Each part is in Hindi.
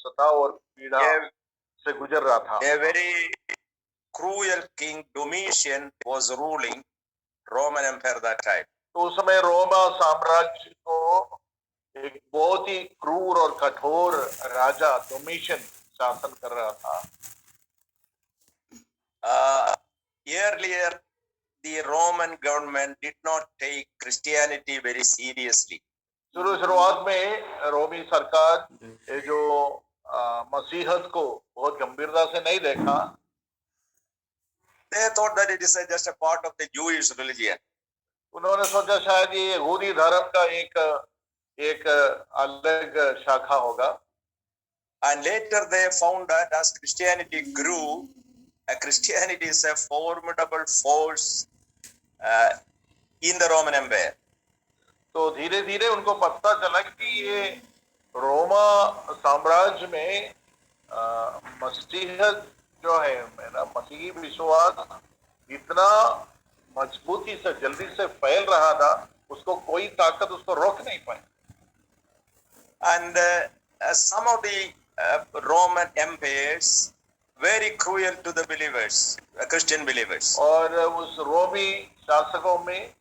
सताव और पीड़ा A, से गुजर रहा था। a very cruel king Domitian was ruling Roman Empire that time. तो उस समय रोमा साम्राज्य को एक बहुत ही क्रूर और कठोर राजा डोमिशियन शासन कर रहा था। Earlier, the Roman government did not take Christianity very seriously. शुरुआत में रोमी सरकार ये जो मसीहत को बहुत गंभीरता से नहीं देखा। They thought that it is just a part of the Jewish religion. उन्होंने सोचा शायद ये यहूदी धर्म का एक अलग शाखा होगा। And later they found that as Christianity grew, Christianity is a formidable force in the Roman Empire. तो धीरे धीरे उनको पता चला कि ये रोमा साम्राज्य में मसीहत जो है, मेरा मसीही विश्वास इतना मजबूती से जल्दी से फैल रहा था, उसको कोई ताकत उसको रोक नहीं पाई। And some of the Roman empires very cruel to the believers, Christian believers. और उस रोमी शासकों में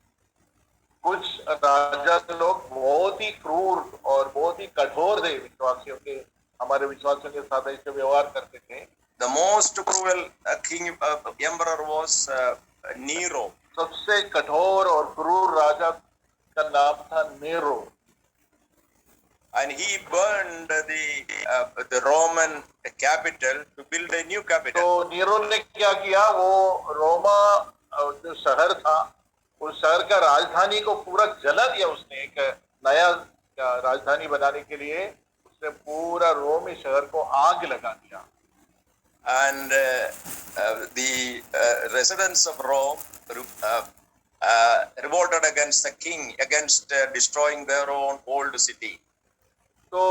कुछ राजा लोग बहुत ही क्रूर और बहुत ही कठोर थे विश्वासियों के, हमारे विश्वासियों के साथ ऐसे व्यवहार करते थे। The most cruel king emperor was Nero. सबसे कठोर और क्रूर राजा का नाम था narrow. And he burned the Roman capital to build a new capital. तो नीरो ने क्या किया, वो रोमा जो शहर था, उस शहर का राजधानी को पूरा जला दिया उसने। एक नया राजधानी बनाने के लिए उसने पूरा रोमी शहर को आग लगा दिया। And the residents of Rome revolted against the king, against destroying their own old city. तो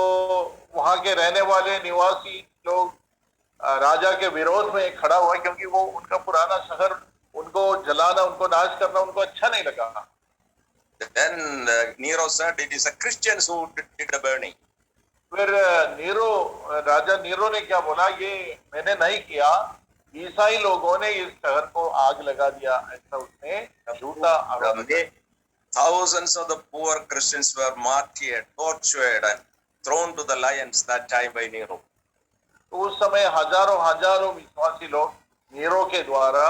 वहां के रहने वाले निवासी लोग राजा के विरोध में खड़ा हुआ, क्योंकि वो उनका पुराना शहर उनको जलाना, उनको नाश करना उनको अच्छा नहीं लगा। Then Nero said, "It is the Christians who did the burning." फिर राजा नीरो ने क्या बोला, ये मैंने नहीं किया, ईसाई लोगों ने इस शहर को आग लगा दिया, ऐसा उसने झूठा आरोप किया। Thousands of the poor Christians were martyred, tortured, and thrown to the lions that time by Nero. तो उस समय हजारों विश्वासी लोग नीरो के द्वारा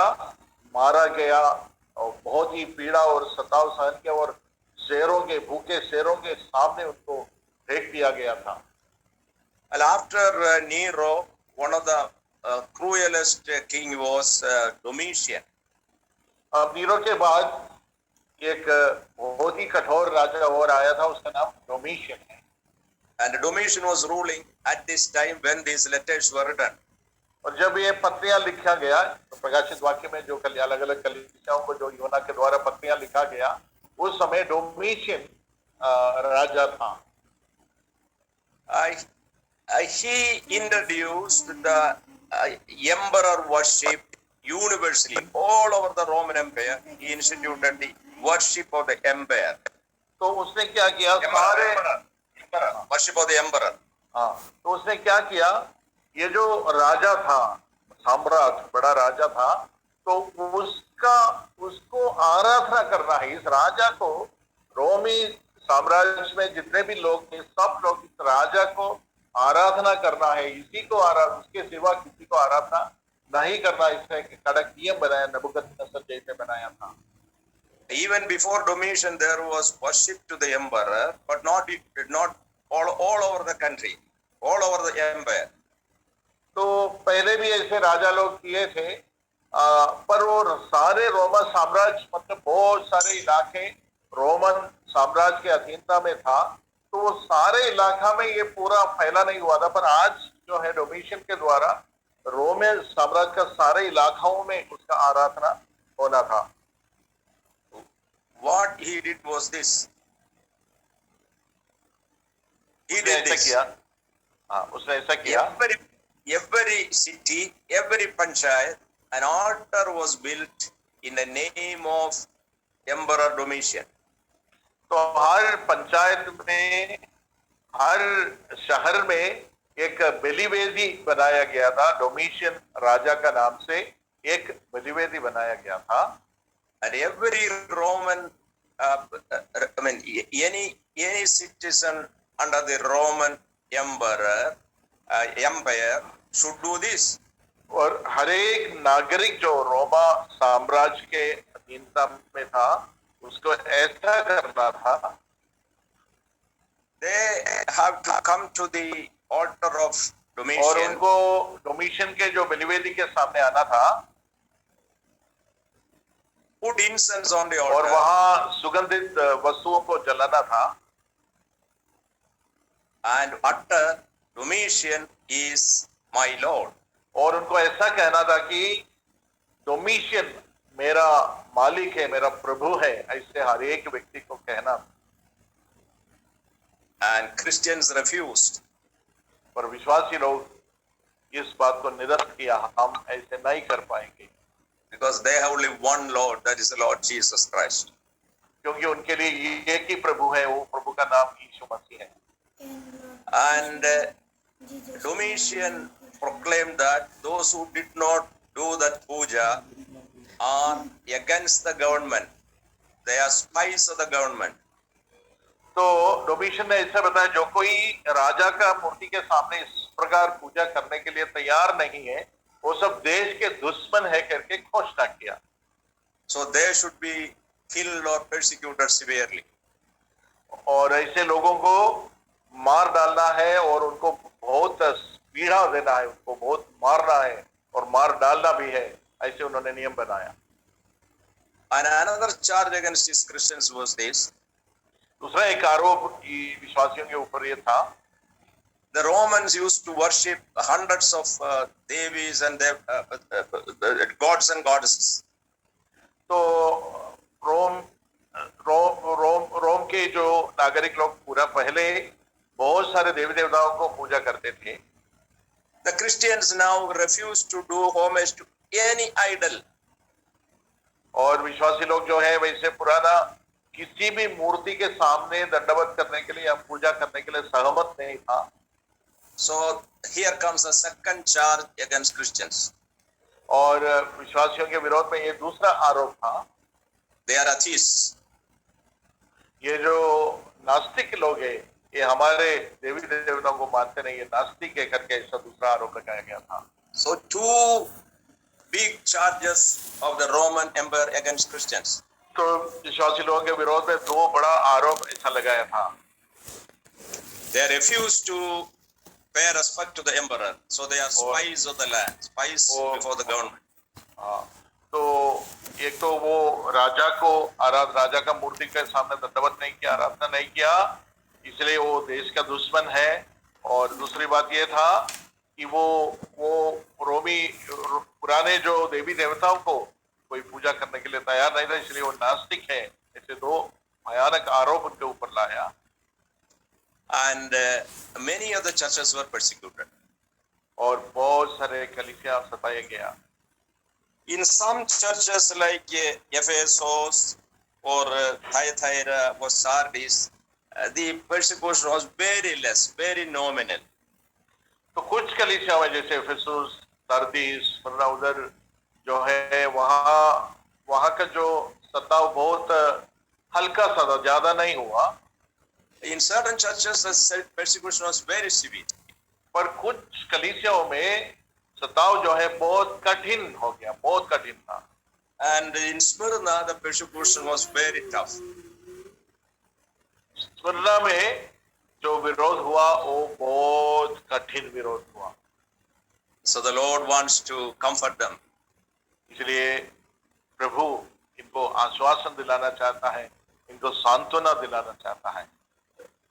मारा गया और बहुत ही पीड़ा और सताव सहन किया, और शेरों के, भूखे शेरों के सामने उनको फेंक दिया गया था। And after Nero, one of the cruelest king was Domitian. अब नीरो के बाद एक बहुत ही कठोर राजा और आया था, उसका नाम डोमिशियन है। And Domitian was ruling at this time when these letters were written. और जब ये पत्रियां लिखा गया, तो प्रकाशित वाक्य में जो अलग अलग कलीसियाओं को जो योना के द्वारा पत्रियां लिखा गया, उस समय डोमिशियन राजा था। He introduced the emperor worship universally all over the Roman Empire. He instituted the worship of the empire. तो उसने क्या किया, सारे worship of the emperor. हाँ, तो उसने क्या किया, ये जो राजा था, सम्राट, बड़ा राजा था, तो उसको आराधना करना है। इस राजा को, रोमी साम्राज्य में जितने भी लोग थे, सब लोग इस राजा को आराधना करना है, इसी को उसके सिवा किसी को आराधना नहीं करना। इसने कड़क नियम बनाया, नबूकदनेस्सर जैसे बनाया था। Even before Domitian, there was worship to the emperor, but not all over the country, all over the empire. तो पहले भी ऐसे राजा लोग किए थे, पर वो सारे रोमन साम्राज्य, मतलब बहुत सारे इलाके रोमन साम्राज्य के अधीनता में था, तो वो सारे इलाका में ये पूरा फैला नहीं हुआ था। पर आज जो है डोमिशियन के द्वारा रोमन साम्राज्य का सारे इलाकाओं में उसका आराधना होना था। What he did was this. He did this. उसने ऐसा किया। Every city, every panchayat, an altar was built in the name of Emperor Domitian. तो हर पंचायत में, हर शहर में एक बलिवेदी बनाया गया था, डोमिशियन राजा का नाम से एक बलिवेदी बनाया गया था। And every Roman, any citizen under the Roman empire should do this. और हर एक नागरिक जो रोमा साम्राज्य के अधीनता में था उसको ऐसा करना था। They have to come to the altar of और Domitian उनको डोमिशियन के जो बलिवेदी के सामने आना था put incense on the और altar वहां सुगंधित वस्तुओं को जलाना था and utter, Domitian is my Lord. और उनको ऐसा कहना था कि डोमिशियन मेरा मालिक है, मेरा प्रभु है, ऐसे हर एक व्यक्ति को कहना। And Christians refused. पर विश्वासी लोग इस बात को निरस्त किया, हम ऐसे नहीं कर पाएंगे, Because they have only one Lord, that is the Lord Jesus Christ. क्योंकि उनके लिए एक ही प्रभु है, वो प्रभु का नाम यीशु मसीह है। And Domitian proclaimed that those who did not do that puja are against the government. They are spies of the government. तो डोमिशियन ने ऐसा बताया, जो कोई राजा का मूर्ति के सामने इस प्रकार पूजा करने के लिए तैयार नहीं है, वो सब देश के दुश्मन है करके घोषणा किया। So they should be killed or persecuted severely. और ऐसे लोगों को मार डालना है और उनको बहुत पीड़ा देना है, उनको बहुत मारना है और मार डालना भी है, ऐसे उन्होंने नियम बनाया। And another charge against these Christians was this: दूसरा एक आरोप विश्वासियों के ऊपर ये था, the Romans used to worship hundreds of devis and their gods and goddesses. तो रोम के जो नागरिक लोग पूरा पहले बहुत सारे देवी देवताओं को पूजा करते थे। The Christians now refuse to do homage to any idol. और विश्वासी लोग जो है वैसे पुराना किसी भी मूर्ति के सामने दंडवत करने के लिए या पूजा करने के लिए सहमत नहीं था। So here comes a second charge against Christians. और विश्वासियों के विरोध में ये दूसरा आरोप था, They are atheists. ये जो नास्तिक लोग हैं, ये हमारे देवी देवताओं को मानते नहीं, ये नास्तिक है करके ऐसा दूसरा आरोप लगाया गया था। So two big charges of the Roman Empire against Christians. तो विश्वासी लोगों के विरोध में दो बड़ा आरोप ऐसा लगाया था। They refused to pay respect to the emperor, so they are spies of the land, spies before the government. हाँ, तो एक तो वो राजा का मूर्ति के सामने दंडवत नहीं किया, आराधना नहीं किया, इसलिए वो देश का दुश्मन है। और दूसरी बात ये था कि वो रोमी पुराने जो देवी देवताओं को कोई पूजा करने के लिए तैयार नहीं था, इसलिए वो नास्तिक है। ऐसे दो भयानक आरोप उनके ऊपर लाया। And many of the churches were persecuted. और बहुत सारे कलीसिया सताए गया। In some churches like Ephesus or Thyatira or Sardis, the persecution was very less, very nominal. तो कुछ कलीसिया में जैसे एफेसुस, सरदीस, वरना उधर जो है वहाँ का जो सताव बहुत हल्का सा था, ज्यादा नहीं हुआ। In certain churches, the persecution was very severe. पर कुछ कलीसियाओं में सताव जो है बहुत कठिन हो गया, बहुत कठिन था। And in Smyrna, the persecution was very tough. स्मरणा में जो विरोध हुआ वो बहुत कठिन विरोध हुआ। So the Lord wants to comfort them. इसलिए प्रभु इनको आश्वासन दिलाना चाहता है, इनको सांत्वना दिलाना चाहता है।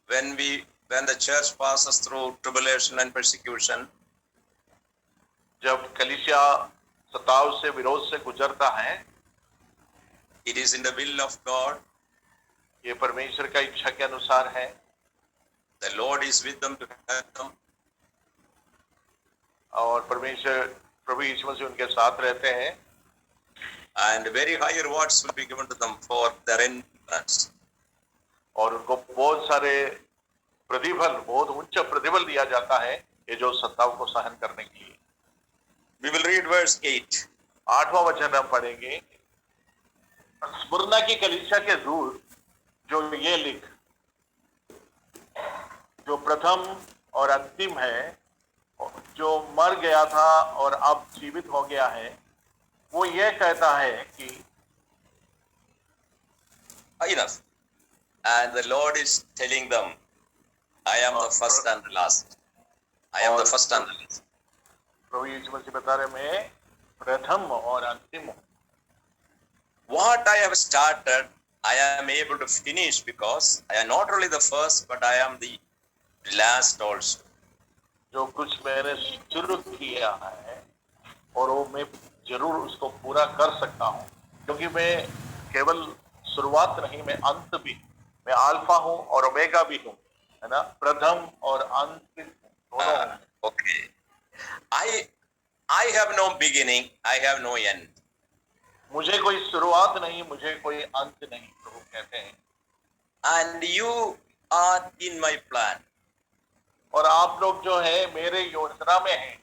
When the church passes through tribulation and persecution, जब कलीसिया सताव से विरोध से गुजरता है, it is in the will of God. ये परमेश्वर का इच्छा के अनुसार है। The Lord is with them to help them. और प्रभु यीशु मसीह उनके साथ रहते हैं। And very high rewards will be given to them for their endurance. और उनको बहुत सारे प्रतिफल, बहुत उच्च प्रतिफल दिया जाता है ये जो सत्ताओं को सहन करने के लिए। We will read verse 8. 8वां वचन हम पढ़ेंगे। स्मुरना की कलीसिया के दूत जो ये लिख, जो प्रथम और अंतिम है, जो मर गया था और अब जीवित हो गया है, वो ये कहता है कि Enough. And the Lord is telling them, I am the first and the last. I am the first and the last. प्रभु यीशु मसीह बता रहे, मैं प्रथम और अंतिम हूँ। What I have started, I am able to finish because I am not only the first, but I am the last also. जो कुछ मैंने शुरू किया है और वो मैं जरूर उसको पूरा कर सकता हूँ, क्योंकि मैं केवल शुरुआत नहीं, मैं अंत भी, मैं अल्फा हूँ और ओमेगा भी हूँ, है ना, प्रथम और अंत दोनों हूँ। Okay. I have no beginning, I have no end. मुझे कोई शुरुआत नहीं, मुझे कोई अंत नहीं, प्रभु कहते हैं। And you are in my plan. और आप लोग जो है मेरे योजना में हैं।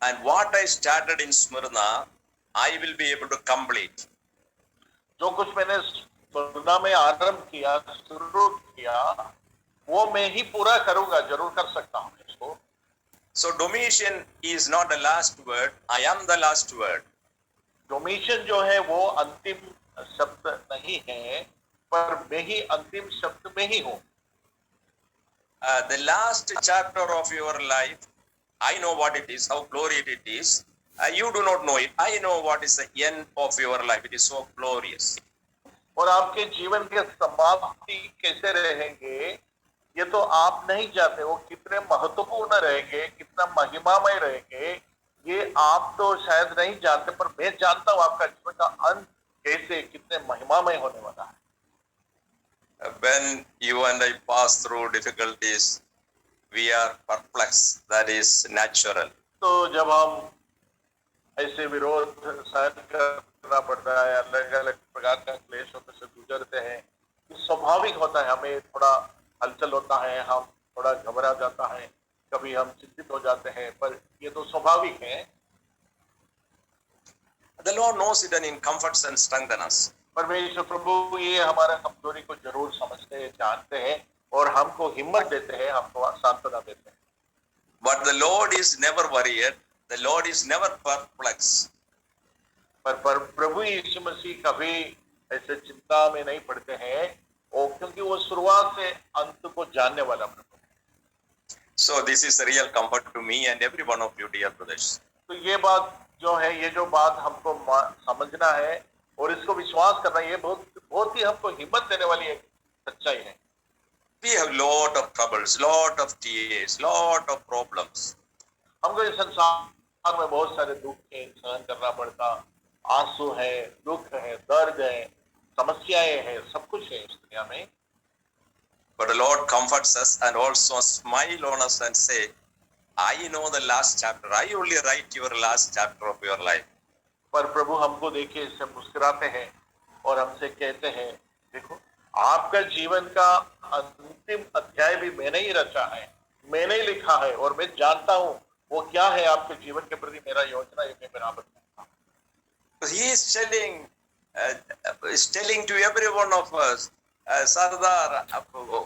And what I started in Smyrna, I will be able to complete. जो कुछ मैंने स्मुरना में आरंभ किया, शुरू किया, वो मैं ही पूरा करूंगा, जरूर कर सकता हूँ इसको। So Domitian is not the last word, I am the last word. डोमिशन जो है वो अंतिम शब्द नहीं है, पर मैं ही अंतिम शब्द में ही हूँ। The last chapter of your life, I know what it is, how glorious it is. You do not know it. I know what is the end of your life. It is so glorious. और आपके जीवन के समाप्ति कैसे रहेंगे, ये तो आप नहीं जानते। वो कितने महत्वपूर्ण रहेंगे, कितना महिमामय रहेंगे, ये आप तो शायद नहीं जानते, पर मैं जानता हूँ आपका जीवन का अंत कैसे, कितने महिमामय होने वाला है। When you and I pass through difficulties, we are perplexed. That is natural. तो जब हम ऐसे विरोध सहन करना पड़ता है, अलग अलग प्रकार का क्लेशों से गुजरते हैं, ये स्वाभाविक होता है। हमें थोड़ा हलचल होता है, हम थोड़ा घबरा जाता है, कभी हम चिंतित हो जाते हैं, पर ये तो स्वाभाविक है। The Lord knows it and in comforts and strengthens us. परमेश्वर प्रभु ये हमारा कमजोरी को जरूर समझते हैं, जानते हैं और हमको हिम्मत देते हैं, हमको सांत्वना देते हैं। But the Lord is never worried. The Lord is never perplexed. पर प्रभु यीशु मसीह कभी ऐसे चिंता में नहीं पड़ते हैं, और क्योंकि वो शुरुआत से अंत को जानने वाला प्रभु है। So this is a real comfort to me and every one of you, dear brothers. तो ये बात जो है, ये जो बात हमको समझना है और इसको विश्वास करना, ये बहुत ही हमको हिम्मत देने वाली एक सच्चाई है। We have lot of troubles, lot of tears, lot of problems. हमको इस संसार में बहुत सारे दुख है, सहन करना पड़ता, आंसू है, दुख है, दर्द है, समस्याएं हैं, सब कुछ है इस दुनिया में। But the Lord comforts us and also smile on us and say, I know the last chapter. I only write your last chapter of your life. पर प्रभु हमको देखे इससे मुस्कुराते हैं और हमसे कहते हैं, देखो आपका जीवन का अंतिम अध्याय भी मैंने ही रचा है, मैंने ही लिखा है, और मैं जानता हूँ वो क्या है आपके जीवन के प्रति मेरा योजना, ये मैं बराबर जानता हूँ। He is telling to every one of us, Sardar,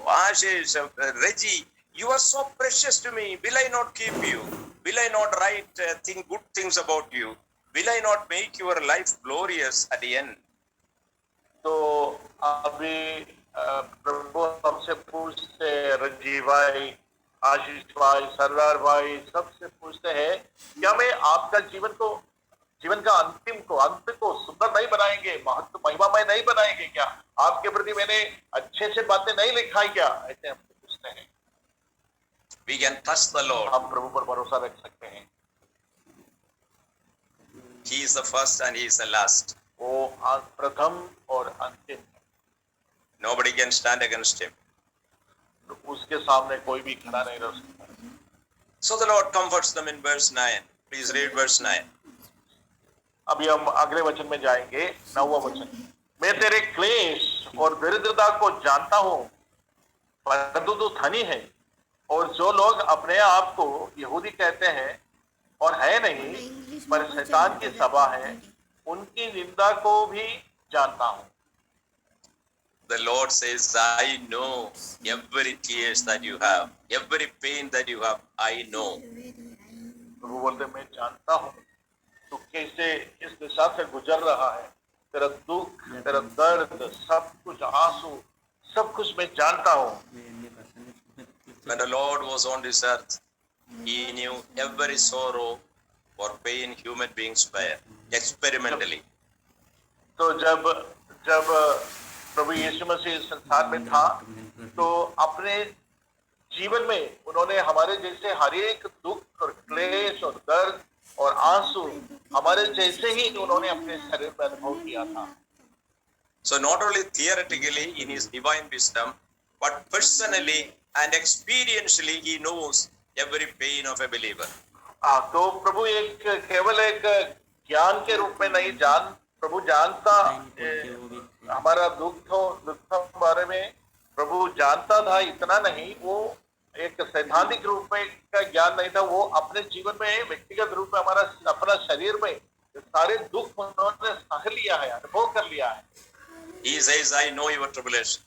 Ashish, Reggie, you are so precious to me. Will I not keep you? Will I not write good things about you? Will I not make your life glorious at the end? तो अभी प्रभु हमसे पूछते, रंजी भाई, आशीष भाई, सरदार भाई, सबसे पूछते हैं, क्या मैं आपका जीवन का अंत को सुंदर नहीं बनाएंगे, महत्व महिमामय नहीं बनाएंगे क्या? आपके प्रति मैंने अच्छे से बातें नहीं लिखाई क्या? ऐसे हमसे पूछते हैं। We can trust the Lord. हम प्रभु पर भरोसा रख सकते हैं। He is the first and he is the last. वो प्रथम और अंतिम है। Nobody can stand against him. उसके सामने कोई भी खड़ा नहीं रह सकता। So the Lord comforts them in verse 9. Please read verse 9. अभी हम अगले वचन में जाएंगे, 9वां वचन। मैं तेरे क्लेश और दरिद्रता को जानता हूँ, परंतु तू धनी है, और जो लोग अपने आप को यहूदी कहते हैं और है नहीं पर शैतान की सभा है, उनकी निंदा को भी जानता हूं। The Lord says, I know every tears that you have, every pain that you have, I know. प्रभु बोलते मैं जानता हूं तू कैसे इस दिशा से गुजर रहा है, तेरा दुख, तेरा दर्द, सब कुछ, आंसू, सब कुछ मैं जानता हूं। When the Lord was on this earth, He knew every sorrow or pain human beings bear, experimentally. तो जब जब प्रभु यीशु मसीह इस संसार में था तो अपने जीवन में उन्होंने हमारे जैसे हर एक दुख और क्लेश और दर्द और आंसू हमारे जैसे ही उन्होंने अपने शरीर में अनुभव किया था। So not only theoretically in His divine wisdom, but personally and experientially He knows every pain of a believer. तो प्रभु एक केवल एक ज्ञान के रूप में नहीं प्रभु जानता हमारा दुख बारे में प्रभु जानता था, इतना नहीं, वो एक सैद्धांतिक रूप में का ज्ञान नहीं था, वो अपने जीवन में व्यक्तिगत रूप में हमारा अपना शरीर में सारे दुख उन्होंने सह लिया है, अनुभव कर लिया है। He says, I know your tribulation.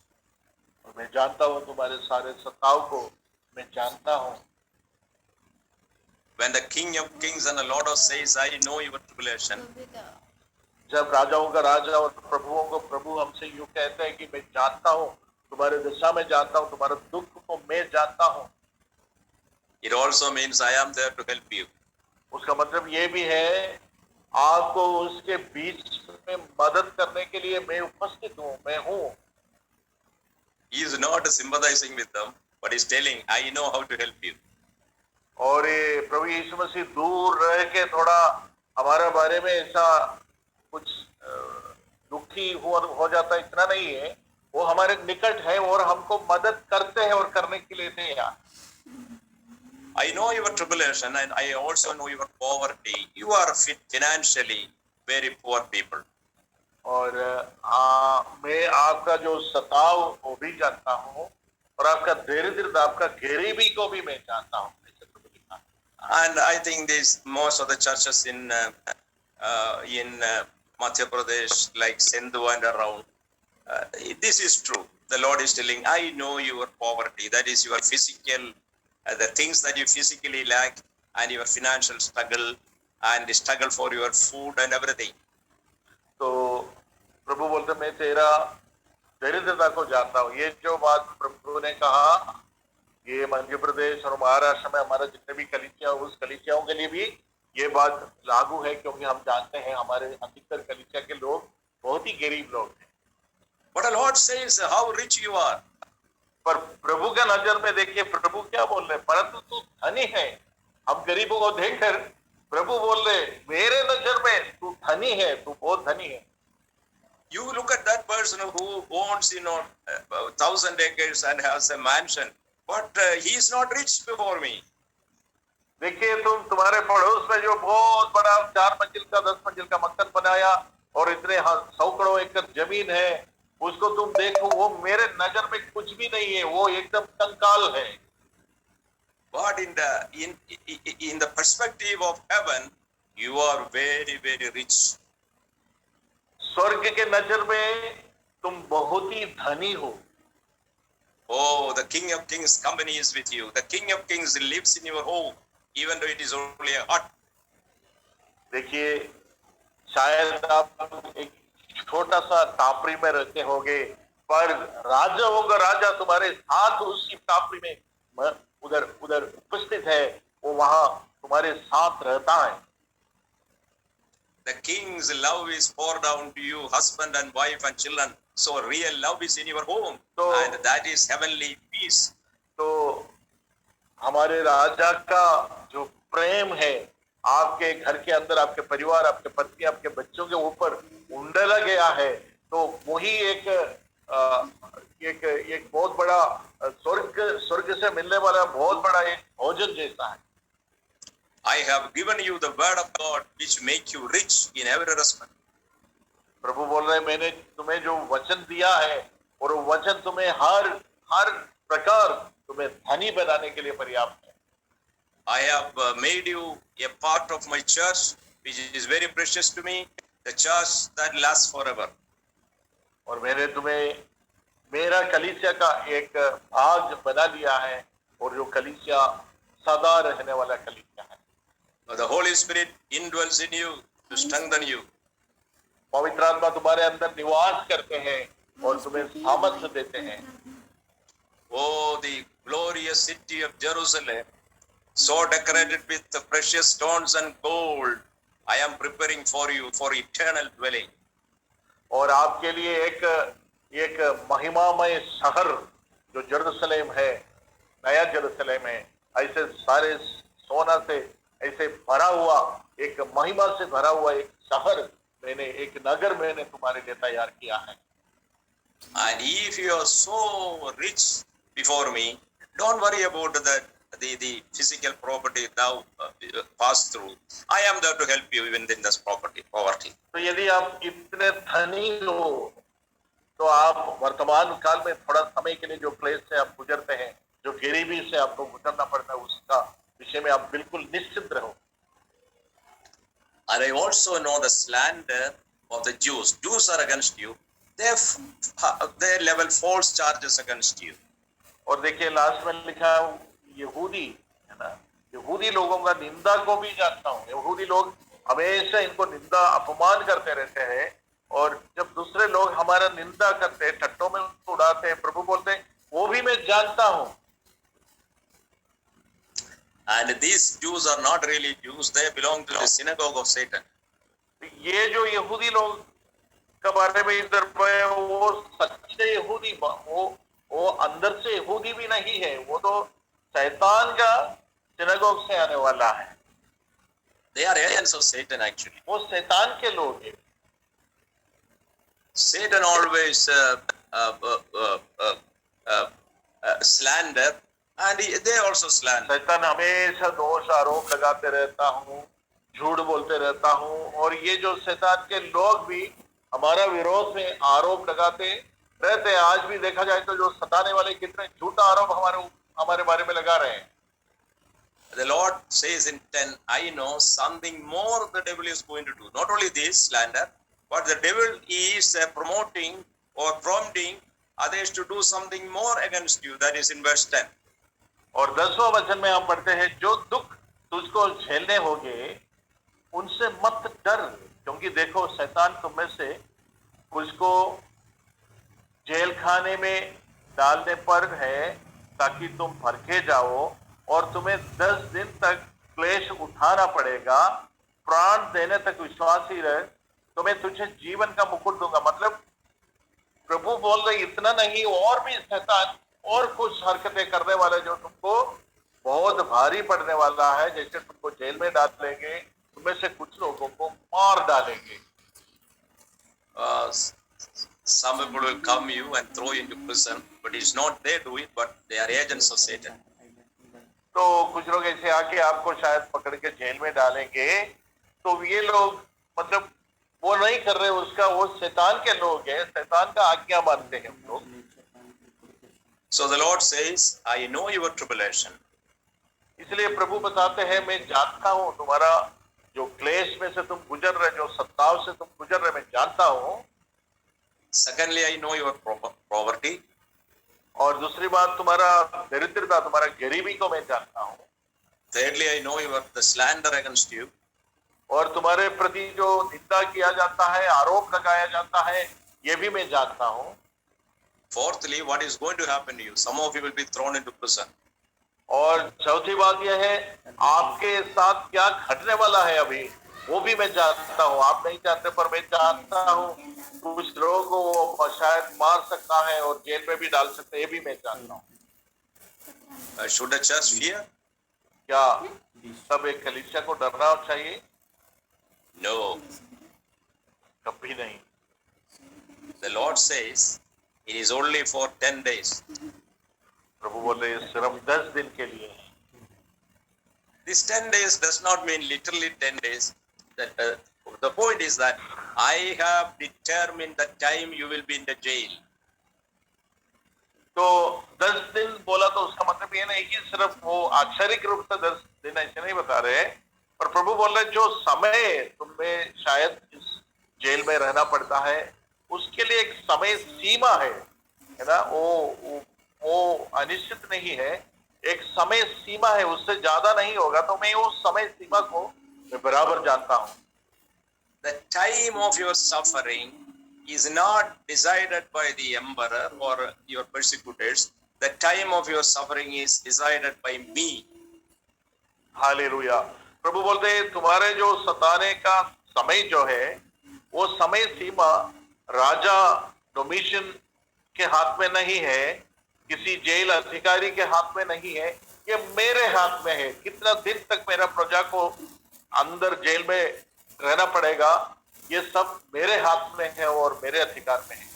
मैं जानता हूँ तुम्हारे सारे सताव को, मैं जानता हूँ। When the King of Kings and the Lord of says, I know your tribulation. जब राजाओं का राजा और प्रभुओं को प्रभु हमसे यूं कहते हैं कि मैं जानता हूँ तुम्हारे दिशा में, जानता हूँ तुम्हारे दुख को मैं जानता हूँ। It also means I am there to help you. उसका मतलब ये भी है आपको उसके बीच में मदद करने के लिए मैं उपस्थित हूँ, मैं हूँ। He is not sympathizing with them, but is telling, I know how to help you. और ये प्रभु यीशु मसीह दूर रह के थोड़ा हमारे बारे में ऐसा कुछ दुखी हो जाता है, इतना नहीं है, वो हमारे निकट है और हमको मदद करते हैं और करने के लिए तैयार। I know your tribulation and I also know your poverty. You are financially very poor people. और मैं आपका जो सताव वो भी जानता हूँ और आपका दरिद्र, आपका गरीबी को भी मैं जानता हूँ। And I think this most of the churches in Madhya Pradesh, like Sindhu and around, this is true. The Lord is telling, I know your poverty. That is your physical, the things that you physically lack, and your financial struggle, and the struggle for your food and everything. तो प्रभु बोलते मैं तेरा दरिद्रता को जानता हूँ। ये जो बात प्रभु ने कहा, ये मध्य प्रदेश और महाराष्ट्र में हमारा जितने भी कलीसिया, उस कलीसियाओं के लिए भी ये बात लागू है, क्योंकि हम जानते हैं हमारे अधिकतर कलीसिया के लोग बहुत ही गरीब लोग हैं। But the Lord says, how rich you are. पर प्रभु का नजर में देखिए प्रभु क्या बोल रहे, परंतु तू धनी है। हम गरीबों को देखकर प्रभु बोल रहे मेरे नजर में तू धनी है, तू बहुत धनी है। You look at that person who owns 1,000 acres and has a mansion, but he is not rich before me. देखिए तुम्हारे पड़ोस में जो बहुत बड़ा 4 मंजिल का 10 मंजिल का मकान बनाया और इतने सैकड़ों एकड़ जमीन है, उसको तुम देखो, वो मेरे नजर में कुछ भी नहीं है, वो एकदम कंकाल है। But in the perspective of heaven, you are very, very rich. स्वर्ग के नजर में तुम बहुत ही धनी हो। Oh, the King of Kings company is with you. The King of Kings lives in your home, even though it is only a hut. देखिए शायद आप एक छोटा सा टापरी में रहते होंगे, पर राजाओं का राजा तुम्हारे साथ उसी टापरी में उधर उपस्थित है, वो वहां तुम्हारे साथ रहता है। The king's love is poured down to you, husband and wife and children. So real love is in your home, and that is heavenly peace. तो हमारे राजा का जो प्रेम है आपके घर के अंदर, आपके परिवार, आपके पत्नी, आपके बच्चों के ऊपर उंडेला गया है, तो वही एक बहुत बड़ा स्वर्ग से मिलने वाला बहुत बड़ा एक भोजन जैसा है। I have given you the word of God which make you rich in every respect. प्रभु बोल रहे मैंने तुम्हें जो वचन दिया है और वो वचन तुम्हें हर प्रकार तुम्हें धनी बनाने के लिए पर्याप्त है। I have made you a part of my church, which is very precious to me, the church that lasts forever. और मैंने तुम्हें मेरा कलीसिया का एक भाग बना लिया है, और जो कलीसिया सदा रहने वाला कलीसिया है। The Holy Spirit indwells in you to strengthen you. पवित्र आत्मा तुम्हारे अंदर निवास करते हैं और तुम्हें सामर्थ्य देते हैं। Oh, the glorious city of Jerusalem, so decorated with the precious stones and gold, I am preparing for you for eternal dwelling. और आपके लिए एक महिमामय शहर जो यरूशलेम है, नया यरूशलेम है, ऐसे सारे सोना से ऐसे भरा हुआ एक महिमा से भरा हुआ एक शहर एक नगर मैंने तुम्हारे लिए तैयार किया है। And if you are so rich before me, don't worry about the physical property thou pass through. I am there to help you even in this poverty. तो यदि आप इतने धनी हो तो आप वर्तमान काल में थोड़ा समय के लिए जो क्लेश से आप गुजरते हैं, जो गरीबी से आपको गुजरना पड़ता है, उसका विषय में आप बिल्कुल निश्चिंत रहो। And I also know the slander of the Jews. Jews are against you. They level false charges against you. और देखिए लास्ट में लिखा यहूदी है ना, यहूदी लोगों का निंदा को भी जानता हूँ। यहूदी लोग हमेशा इनको निंदा अपमान करते रहते हैं, और जब दूसरे लोग हमारा निंदा करते हैं, टट्टों में उड़ाते हैं, प्रभु बोलते हैं वो भी मैं जानता हूँ। And these Jews are not really Jews. They belong to the synagogue of Satan. ये जो यहूदी लोग के बारे में इधर वो सच्चे यहूदी, वो अंदर से यहूदी भी नहीं है, वो तो शैतान का सिनागोग से आने वाला है। They are agents of Satan actually. वो शैतान के लोग हैं। Satan always slander, and they also slander. शैतान हमेशा दोष आरोप लगाते रहता हूँ, झूठ बोलते रहता हूँ, और ये जो शैतान के लोग भी हमारा विरोध में आरोप लगाते रहते हैं। आज भी देखा जाए तो जो सताने वाले कितने झूठा आरोप हमारे बारे में लगा रहे हैं। The Lord says in 10, I know something more the devil is going to do. Not only this slander, but the devil is promoting or prompting others to do something more against you. That is in verse 10. और 10वां वचन में हम पढ़ते हैं, जो दुख तुझको झेलने होंगे उनसे मत डर, क्योंकि देखो शैतान तुम में से कुछ को जेल खाने में डालने पर है, ताकि तुम भड़के जाओ, और तुम्हें 10 दिन तक क्लेश उठाना पड़ेगा। प्राण देने तक विश्वासी रह, तो मैं तुझे जीवन का मुकुट दूंगा। मतलब प्रभु बोल रहे इतना नहीं, और भी शैतान और कुछ हरकतें करने वाले जो तुमको बहुत भारी पड़ने वाला है, जैसे तुमको जेल में डालेंगे, तुम्हें से कुछ लोगों को मार डालेंगे। Some people will come you and throw you into prison, but it's not they do it, but they are agents of Satan. तो कुछ लोग ऐसे आके आपको शायद पकड़ के जेल में डालेंगे, तो ये लोग मतलब वो नहीं कर रहे उसका, वो शैतान के लोग हैं, शैतान का आज्ञा मानते हैं हम लोग। So the Lord says, I know your tribulation. इसलिए प्रभु बताते हैं, मैं जानता हूँ तुम्हारा जो क्लेश में से तुम गुजर रहे, जो सत्ताव से तुम गुजर रहे, मैं जानता हूँ। Secondly, I know your poverty. और दूसरी बात तुम्हारा दरिद्रता, तुम्हारा गरीबी को मैं जानता हूँ। Thirdly, I know the slander against you. और तुम्हारे प्रति जो निंदा किया जाता है, आरोप लगाया जाता है, ये भी मैं जानता हूँ। Fourthly, what is going to happen to you? Some of you will be thrown into prison. और चौथी बात यह है, आपके साथ क्या घटने वाला है अभी, वो भी मैं जानता हूँ। आप नहीं जानते, पर मैं जानता हूँ। कुछ लोगों को वो शायद मार सकता है और जेल में भी डाल सकते हैं, ये भी मैं जानता हूँ। Should the church fear? क्या सब एक कलीसिया को डरना चाहिए? No. कभी नहीं। The Lord says, it is only for 10 days. प्रभु बोल रहे सिर्फ 10 दिन के लिए। This 10 days does not mean literally 10 days. The point is that I have determined the time you will be in the jail. तो 10 दिन बोला तो उसका मतलब ये नहीं कि सिर्फ वो आक्षरिक रूप से 10 दिन ऐसे नहीं बता रहे, पर प्रभु बोल रहे जो समय तुम्हें शायद इस जेल में रहना पड़ता है, उसके लिए एक समय सीमा है ना, वो अनिश्चित नहीं है, एक समय सीमा है, उससे ज्यादा नहीं होगा। तो मैं उस समय सीमा को मैं बराबर जानता हूं। The time of your suffering is not decided by the emperor or your persecutors. The time of your suffering is decided by me. Hallelujah. प्रभु बोलते हैं तुम्हारे जो सताने का समय जो है, वो समय सीमा राजा डोमिशियन के हाथ में नहीं है, किसी जेल अधिकारी के हाथ में नहीं है, ये मेरे हाथ में है। कितना दिन तक मेरा प्रजा को अंदर जेल में रहना पड़ेगा, ये सब मेरे हाथ में है और मेरे अधिकार में है।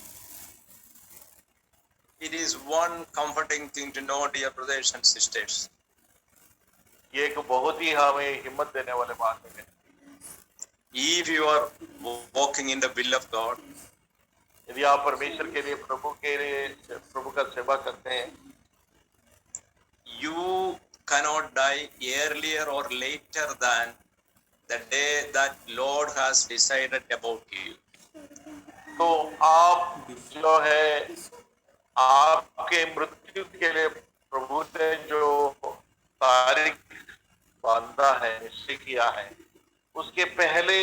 It is one comforting thing to know, dear brothers and sisters. ये एक बहुत ही हमें हिम्मत देने वाले बात है। If you are walking in the will of God, यदि आप परमेश्वर के लिए प्रभु का सेवा करते हैं, you cannot die earlier or later than the day that Lord has decided about you. तो आप जो है आपके मृत्यु के लिए प्रभु ने जो तारीख बांधा है, निश्चय किया है, उसके पहले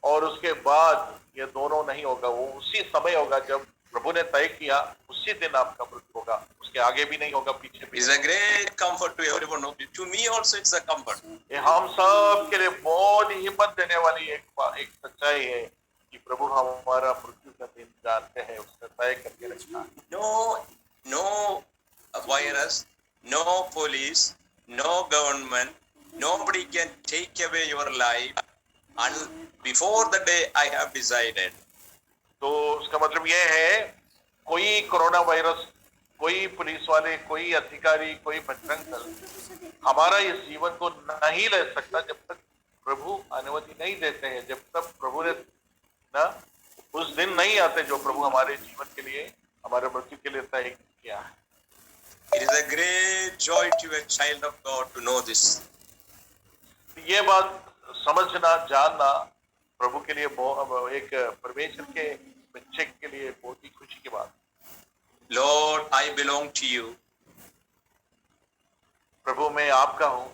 और उसके बाद ये दोनों नहीं होगा। वो उसी समय होगा जब प्रभु ने तय किया, उसी दिन आपका मृत्यु होगा, उसके आगे भी नहीं होगा, पीछे भी। It's a great comfort to everyone of you. To me also it's a comfort. ये हम सब के लिए बहुत ही हिम्मत देने वाली एक सच्चाई है कि प्रभु हमारा मृत्यु का दिन जानते हैं, उसने तय करके रखा है। No virus, no police, no government, nobody can take away your life and before the day I have decided. तो उसका मतलब यह है, कोई कोरोना वायरस, कोई पुलिस वाले, कोई अधिकारी, कोई बजरंग दल हमारा इस जीवन को नहीं ले सकता जब तक प्रभु अनुमति नहीं देते हैं, जब तक प्रभु ने ना उस दिन नहीं आते जो प्रभु हमारे जीवन के लिए, हमारे मृत्यु के लिए तय किया है। It is a great joy to a child of God to know this. ये बात समझना, जानना प्रभु के लिए एक परमेश्वर के बच्चे के लिए बहुत ही खुशी की बात। Lord, I belong to you. प्रभु मैं आपका हूँ,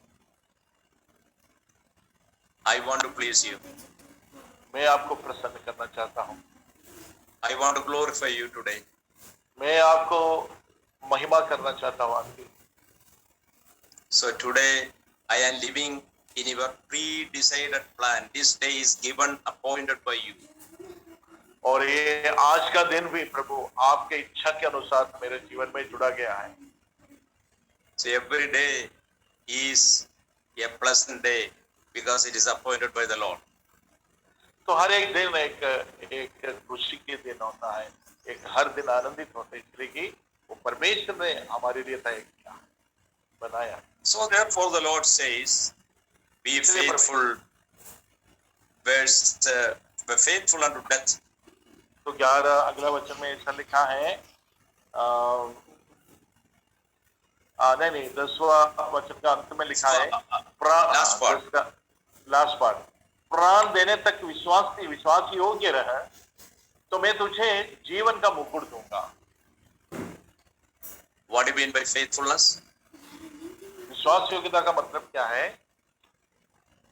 I want to please you. मैं आपको प्रसन्न करना चाहता हूँ, I want to glorify you today. मैं आपको महिमा करना चाहता हूँ आपकी। So today I am living in your pre-decided plan. This day is given, appointed by you. और ये आज का दिन भी प्रभु आपके इच्छा के अनुसार मेरे जीवन में जुड़ा गया है। So every day is a pleasant day because it is appointed by the Lord. तो हर एक दिन एक खुशी के दिन होता है, एक हर दिन आनंदित होता है, इसलिए कि वो परमेश्वर ने हमारे लिए तय किया, बनाया। So therefore the Lord says, be faithful, be faithful unto death. तो 11 अगला वचन में ऐसा लिखा है, नहीं 10वां वचन का अंत में लिखा है, लास्ट पार्ट, प्राण देने तक विश्वास योग्य रह तो मैं तुझे जीवन का मुकुट दूंगा। What do you mean by faithfulness? विश्वास योग्यता का मतलब क्या है?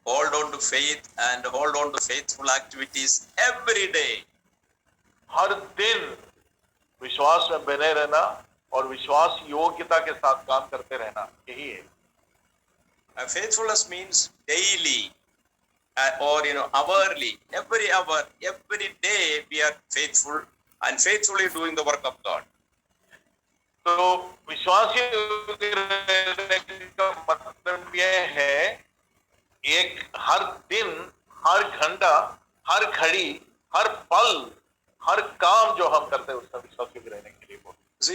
Hold on to faith and hold on to faithful activities every day. हर दिन विश्वास में बने रहना और विश्वास योग्यता के साथ काम करते रहना, यही है। Faithfulness means daily or hourly, every hour, every day we are faithful and faithfully doing the work of God. तो विश्वास का मतलब यह है, एक हर दिन, हर घंटा, हर घड़ी, हर पल, हर काम जो हम करते हैं उसका विश्वास योग्य रहने के लिए बोल। So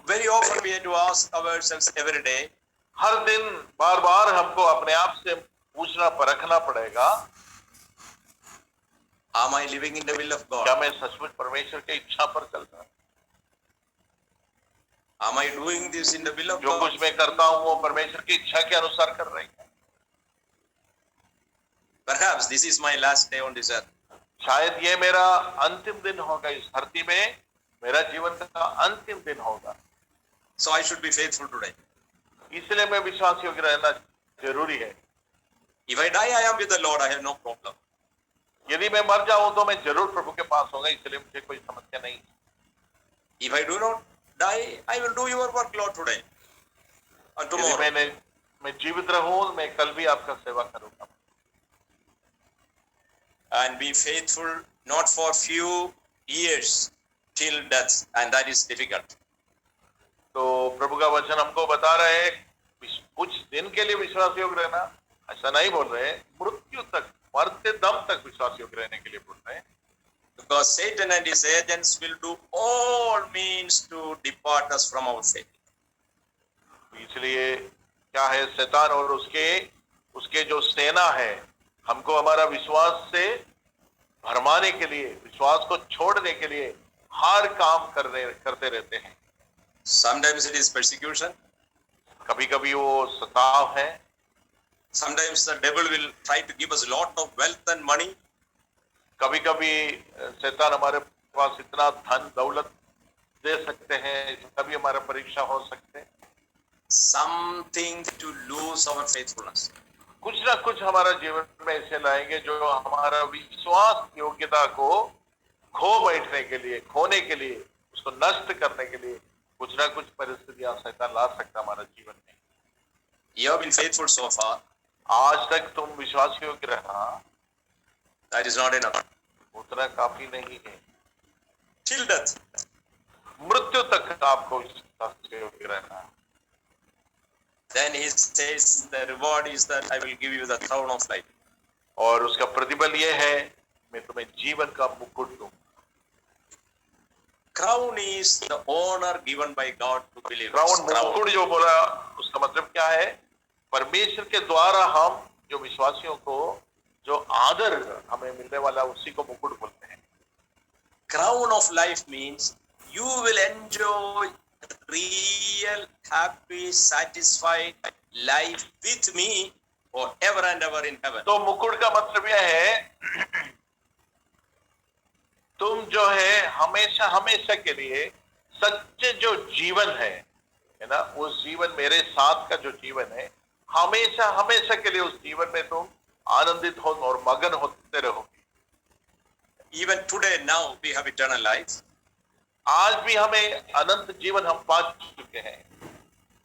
very often we have to ask ourselves every day. हर दिन बार-बार हमको अपने आप से पूछना परखना पड़ेगा, Am I living in the will of God? क्या मैं सचमुच परमेश्वर की इच्छा पर चल रहा हूं? Am I doing this in the will of जो God? कुछ मैं करता हूँ वो परमेश्वर की इच्छा के अनुसार कर रही है। Perhaps this is my last day on this earth. शायद ये मेरा अंतिम दिन होगा इस धरती में, मेरा जीवन का अंतिम दिन होगा, So I should be faithful today. इसलिए मैं विश्वास योग्य रहना जरूरी है। If I die, I am with the Lord. I have no problem. यदि मैं मर जाऊं तो मैं जरूर प्रभु के पास होगा, इसलिए मुझे कोई समस्या नहीं। If I do not die, I will do your work, Lord, today or यदि tomorrow. मैं जीवित रहूं, मैं कल भी आपका सेवा करूंगा। And be faithful not for few years till death, and that is difficult. तो प्रभु का वचन हमको बता रहे हैं कुछ दिन के लिए विश्वास योग्य रहना, ऐसा नहीं बोल रहे, मृत्यु तक, मरते दम तक विश्वास योग्य रहने के लिए बोल रहे हैं। Because Satan and his agents will do all means to depart us from our faith. इसलिए क्या है, शैतान और उसके जो सेना है, हमको हमारा विश्वास से भरमाने के लिए, विश्वास को छोड़ने के लिए हर काम करते रहते हैं। Sometimes it is persecution. कभी कभी वो सताव है। Sometimes the devil will try to give us a lot of wealth and money. कभी कभी शैतान हमारे पास इतना धन दौलत दे सकते हैं, कभी हमारा परीक्षा हो सकते हैं। Something to lose our faithfulness. कुछ ना कुछ हमारा जीवन में ऐसे लाएंगे जो हमारा विश्वास योग्यता को बैठने के लिए, खोने के लिए, उसको नष्ट करने के लिए कुछ ना कुछ परिस्थितियां शैतान ला सकता हमारा जीवन में। You have been faithful so far. आज तक तुम विश्वास योग्य रहा, That is not enough. उतना काफी नहीं है। Till death. मृत्यु तक आपको विश्वास योग्य रहना। Then he says, the reward is that I will give you the crown of life. और उसका प्रतिबल ये है, मैं तुम्हें जीवन का मुकुट दूं। Crown is the honor given by God to believers. Crown, मुकुट जो बोला उसका मतलब क्या है? परमेश्वर के द्वारा हम जो विश्वासियों को जो आदर हमें मिलने वाला उसी को मुकुट बोलते हैं। Crown of life means you will enjoy real, happy, satisfied life with me forever and ever in heaven. तो मुकुट का मतलब यह है, तुम जो है हमेशा हमेशा के लिए सच्चे जो जीवन है ना, उस जीवन, मेरे साथ का जो जीवन है, हमेशा हमेशा के लिए उस जीवन में तुम आनंदित हो और मगन होते रहोगे। Even today, now we have eternal life. आज भी हमें अनंत जीवन हम पा चुके हैं,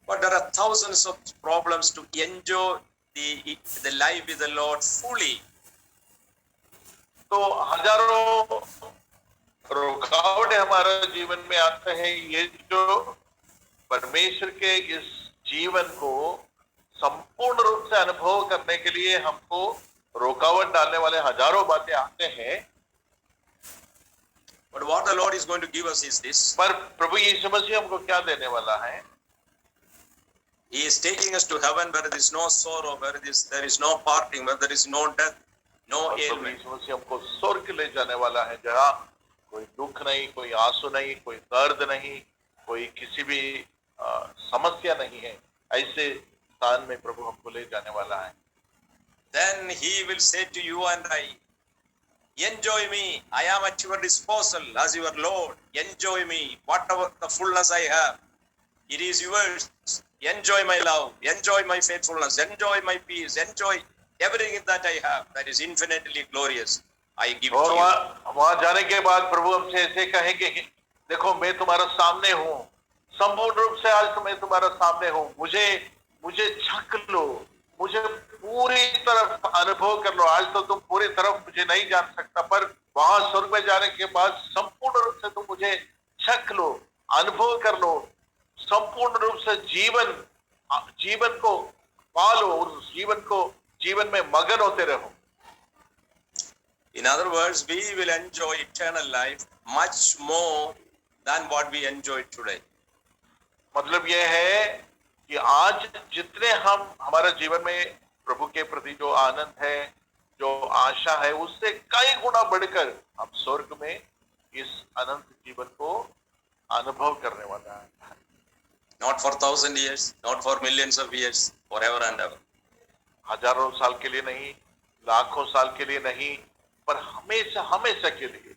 But there are thousands of problems to enjoy the life with the Lord fully. तो हजारों रुकावटें हमारे जीवन में आते हैं। ये जो परमेश्वर के इस जीवन को संपूर्ण रूप से अनुभव करने के लिए हमको रुकावट डालने वाले हजारों बातें आते हैं। But what the Lord is going to give us is this. पर प्रभु यीशु मसीह हमको क्या देने वाला है? He is taking us to heaven where there is no sorrow, where there is no parting, where there is no death, no Prabhu ailment. यीशु मसीह हमको स्वर्ग ले जाने वाला है, जहाँ कोई दुख नहीं, कोई आंसू नहीं, कोई दर्द नहीं, कोई किसी भी समस्या नहीं है। ऐसे स्थान में प्रभु हमको ले जाने वाला है। Then he will say to you and I, enjoy me. I am at your disposal as your Lord. Enjoy me. Whatever the fullness I have, it is yours. Enjoy my love. Enjoy my faithfulness. Enjoy my peace. Enjoy everything that I have. That is infinitely glorious. I give to और you. वहां जाने के बाद प्रभु हमसे ऐसे कहेंगे, देखो मैं तुम्हारा सामने हूँ, संपूर्ण रूप से आज तो मैं तुम्हारा सामने हूँ, मुझे छक लो, मुझे पूरी तरफ अनुभव कर लो। आज तो तुम पूरी तरफ मुझे नहीं जान सकता, पर वहां स्वर्ग में जाने के बाद संपूर्ण रूप से तुम मुझे छक लो, अनुभव कर लो, संपूर्ण रूप से जीवन को पालो, उस जीवन में मगन होते रहो। In other words, we will enjoy eternal life much more than what we enjoy today. मतलब यह है कि आज जितने हमारा जीवन में प्रभु के प्रति जो आनंद है, जो आशा है, उससे कई गुना बढ़कर हम स्वर्ग में इस अनंत जीवन को अनुभव करने वाला है। not for 1,000 years, not for millions of years, forever and ever. हजारों साल के लिए नहीं, लाखों साल के लिए नहीं, पर हमेशा हमेशा के लिए।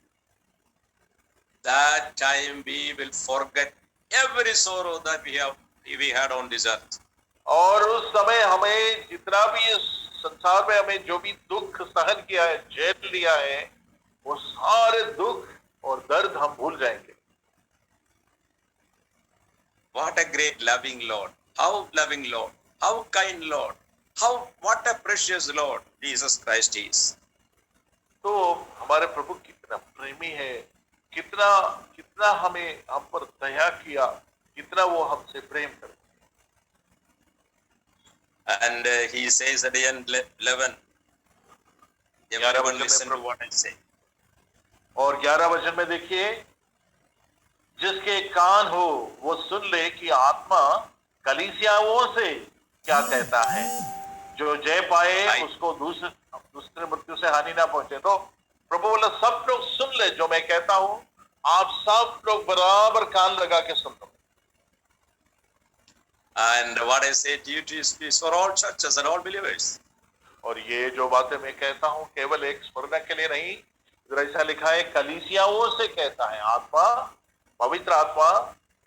That time we will forget every sorrow that we had on this earth. और उस समय हमें जितना भी इस संसार में हमें जो भी दुख सहन किया है, झेल लिया है, वो सारे दुख और दर्द हम भूल जाएंगे। What a great loving Lord! How loving Lord! How kind Lord! What a precious Lord Jesus Christ is. तो हमारे प्रभु कितना प्रेमी है, कितना कितना हमें हम पर दया किया, कितना वो हमसे प्रेम करता। And he says at the end 11, everyone listen to what I say. और 11 वचन में देखिए, जिसके कान हो वो सुन ले कि आत्मा कलीसियाओं से क्या कहता है। जो जय पाए उसको दूसरे मृत्यु से हानि ना पहुंचे। तो प्रभु बोला सब लोग सुन ले जो मैं कहता हूं, आप सब लोग बराबर कान लगा के सुन लो। And what I say to you is for all churches and all believers. और ये जो बातें मैं कहता हूं केवल एक स्मरण के लिए नहीं, इधर ऐसा लिखा है कलीसियाओं से कहता है। आत्मा, पवित्र आत्मा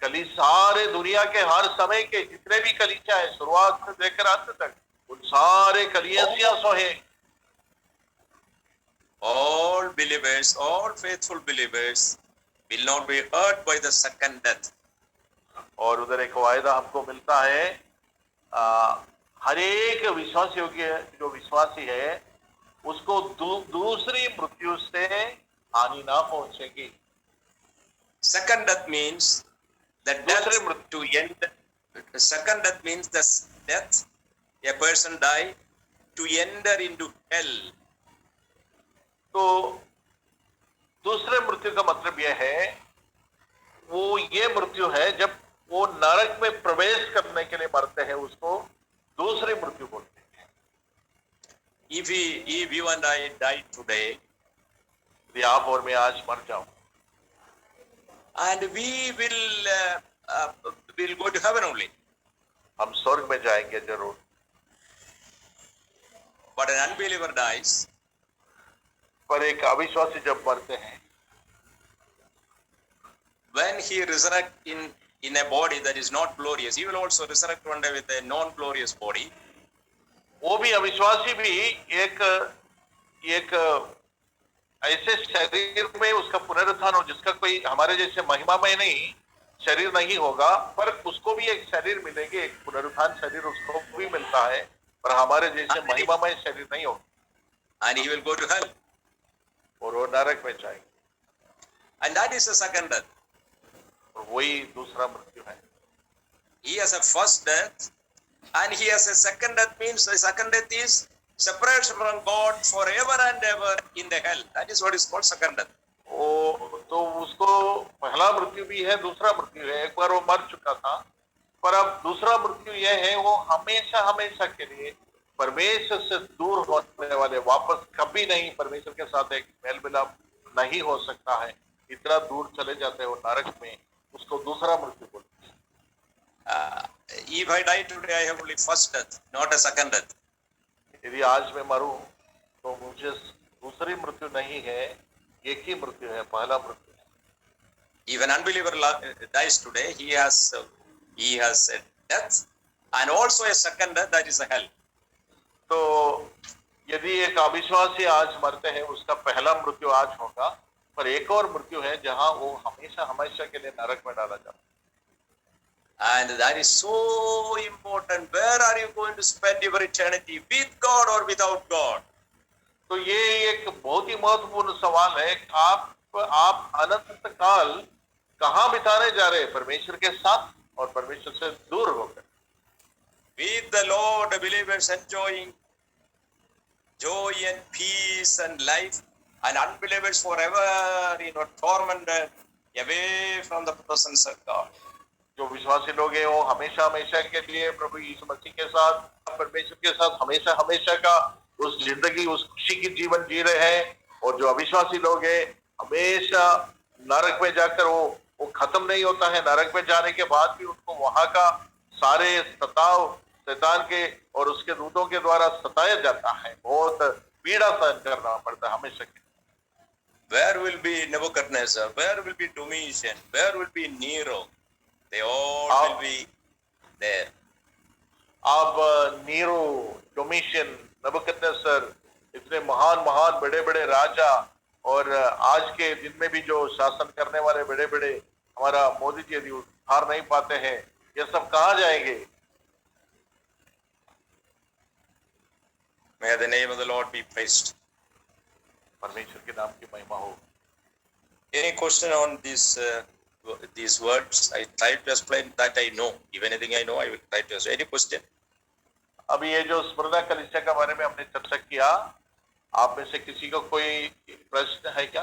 सारे दुनिया के हर समय के जितने भी कलीसिया है, शुरुआत से लेकर अंत तक, उन सारे कलीसिया सो है। All believers, all faithful believers will not be hurt by the second death. और उधर एक वायदा हमको मिलता है, हर एक विश्वास योग्य जो विश्वासी है उसको दूसरी मृत्यु से हानि ना पहुंचेगी। Second death means the death to end. Second death means the death a person die to enter into hell. तो दूसरे मृत्यु का मतलब यह है, वो ये मृत्यु है जब वो नरक में प्रवेश करने के लिए मरते हैं, उसको दूसरी मृत्यु बोलते हैं। If you and I die today, यदि आप और मैं आज मर जाऊं, and we will go to heaven only. हम स्वर्ग में जाएंगे जरूर। But an unbeliever dies, पर एक अविश्वासी जब मरते हैं, when he resurrect in a body that is not glorious, he will also resurrect one day with a non-glorious body. वो भी अविश्वासी भी एक ऐसे शरीर में उसका पुनरुत्थान हो जिसका कोई हमारे जैसे महिमामय नहीं शरीर नहीं होगा, पर उसको भी एक शरीर मिलेगी, एक पुनरुत्थान शरीर उसको भी मिलता है, पर हमारे जैसे महिमामय शरीर नहीं होगा। And he will go to hell. और वो नरक में जाएंगे। And that is the second death. और वही दूसरा मृत्यु है। He has a first death and he has a second death, means the second death is separation from God forever and ever in the hell. That is what is called second death. तो उसको पहला मृत्यु भी है, दूसरा मृत्यु है। एक बार वो मर चुका था, पर अब दूसरा मृत्यु यह है वो हमेशा हमेशा के लिए परमेश्वर से दूर होने वाले, वापस कभी नहीं परमेश्वर के साथ एक मेल मिलाप नहीं हो सकता है, इतना दूर चले जाते हैं वो नरक में, उसको दूसरा मृत्यु बोलते हैं। If I die today, I have only first death, not a second death. यदि आज मैं मरूं तो मुझे दूसरी मृत्यु नहीं है, एक ही मृत्यु है, पहला मृत्यु है। If an unbeliever dies today, he has a death and also a second death, that is a hell. तो यदि एक अविश्वासी आज मरते हैं, उसका पहला मृत्यु आज होगा, पर एक और मृत्यु है जहां वो हमेशा हमेशा के लिए नरक में डाला जाता है। And that is so important. Where are you going to spend your eternity, with God or without God? तो ये एक बहुत ही महत्वपूर्ण सवाल है, आप अनंत काल कहाँ बिताने जा रहे हैं, परमेश्वर के साथ और परमेश्वर से दूर होकर। With the Lord, the believers enjoying joy and peace and life, and unbelievers forever, tormented away from the presence of God. जो विश्वासी लोग हैं वो हमेशा हमेशा के लिए प्रभु यीशु मसीह के साथ, परमेश्वर के साथ हमेशा हमेशा का उस जिंदगी, उस खुशी की जीवन जी रहे हैं, और जो अविश्वासी लोग हैं हमेशा नरक में जाकर वो खत्म नहीं होता है, नरक में जाने के बाद भी उसको वहां का सारे सताव शैतान के और उसके दूतों के द्वारा सताया जाता है, बहुत पीड़ा सहन करना पड़ता है हमेशा के। Where will be Nebuchadnezzar? Where will be Domitian? Where will be Nero? They all will be there. अब नीरो, डोमिशियन, नबूकदनेस्सर, इतने महान महान बड़े बड़े राजा और आज के दिन में भी जो शासन करने वाले बड़े बड़े हमारा मोदी जी यदि हार नहीं पाते हैं, ये सब कहाँ जाएंगे? May the name of the Lord be praised. परमेश्वर के नाम की महिमा हो। Any question on these words? I try to explain that I know. If anything I know, I will try to explain. Any question? अब ये जो स्मृदा कलीसिया के बारे में हमने चर्चा किया, आप में से किसी को कोई प्रश्न है क्या?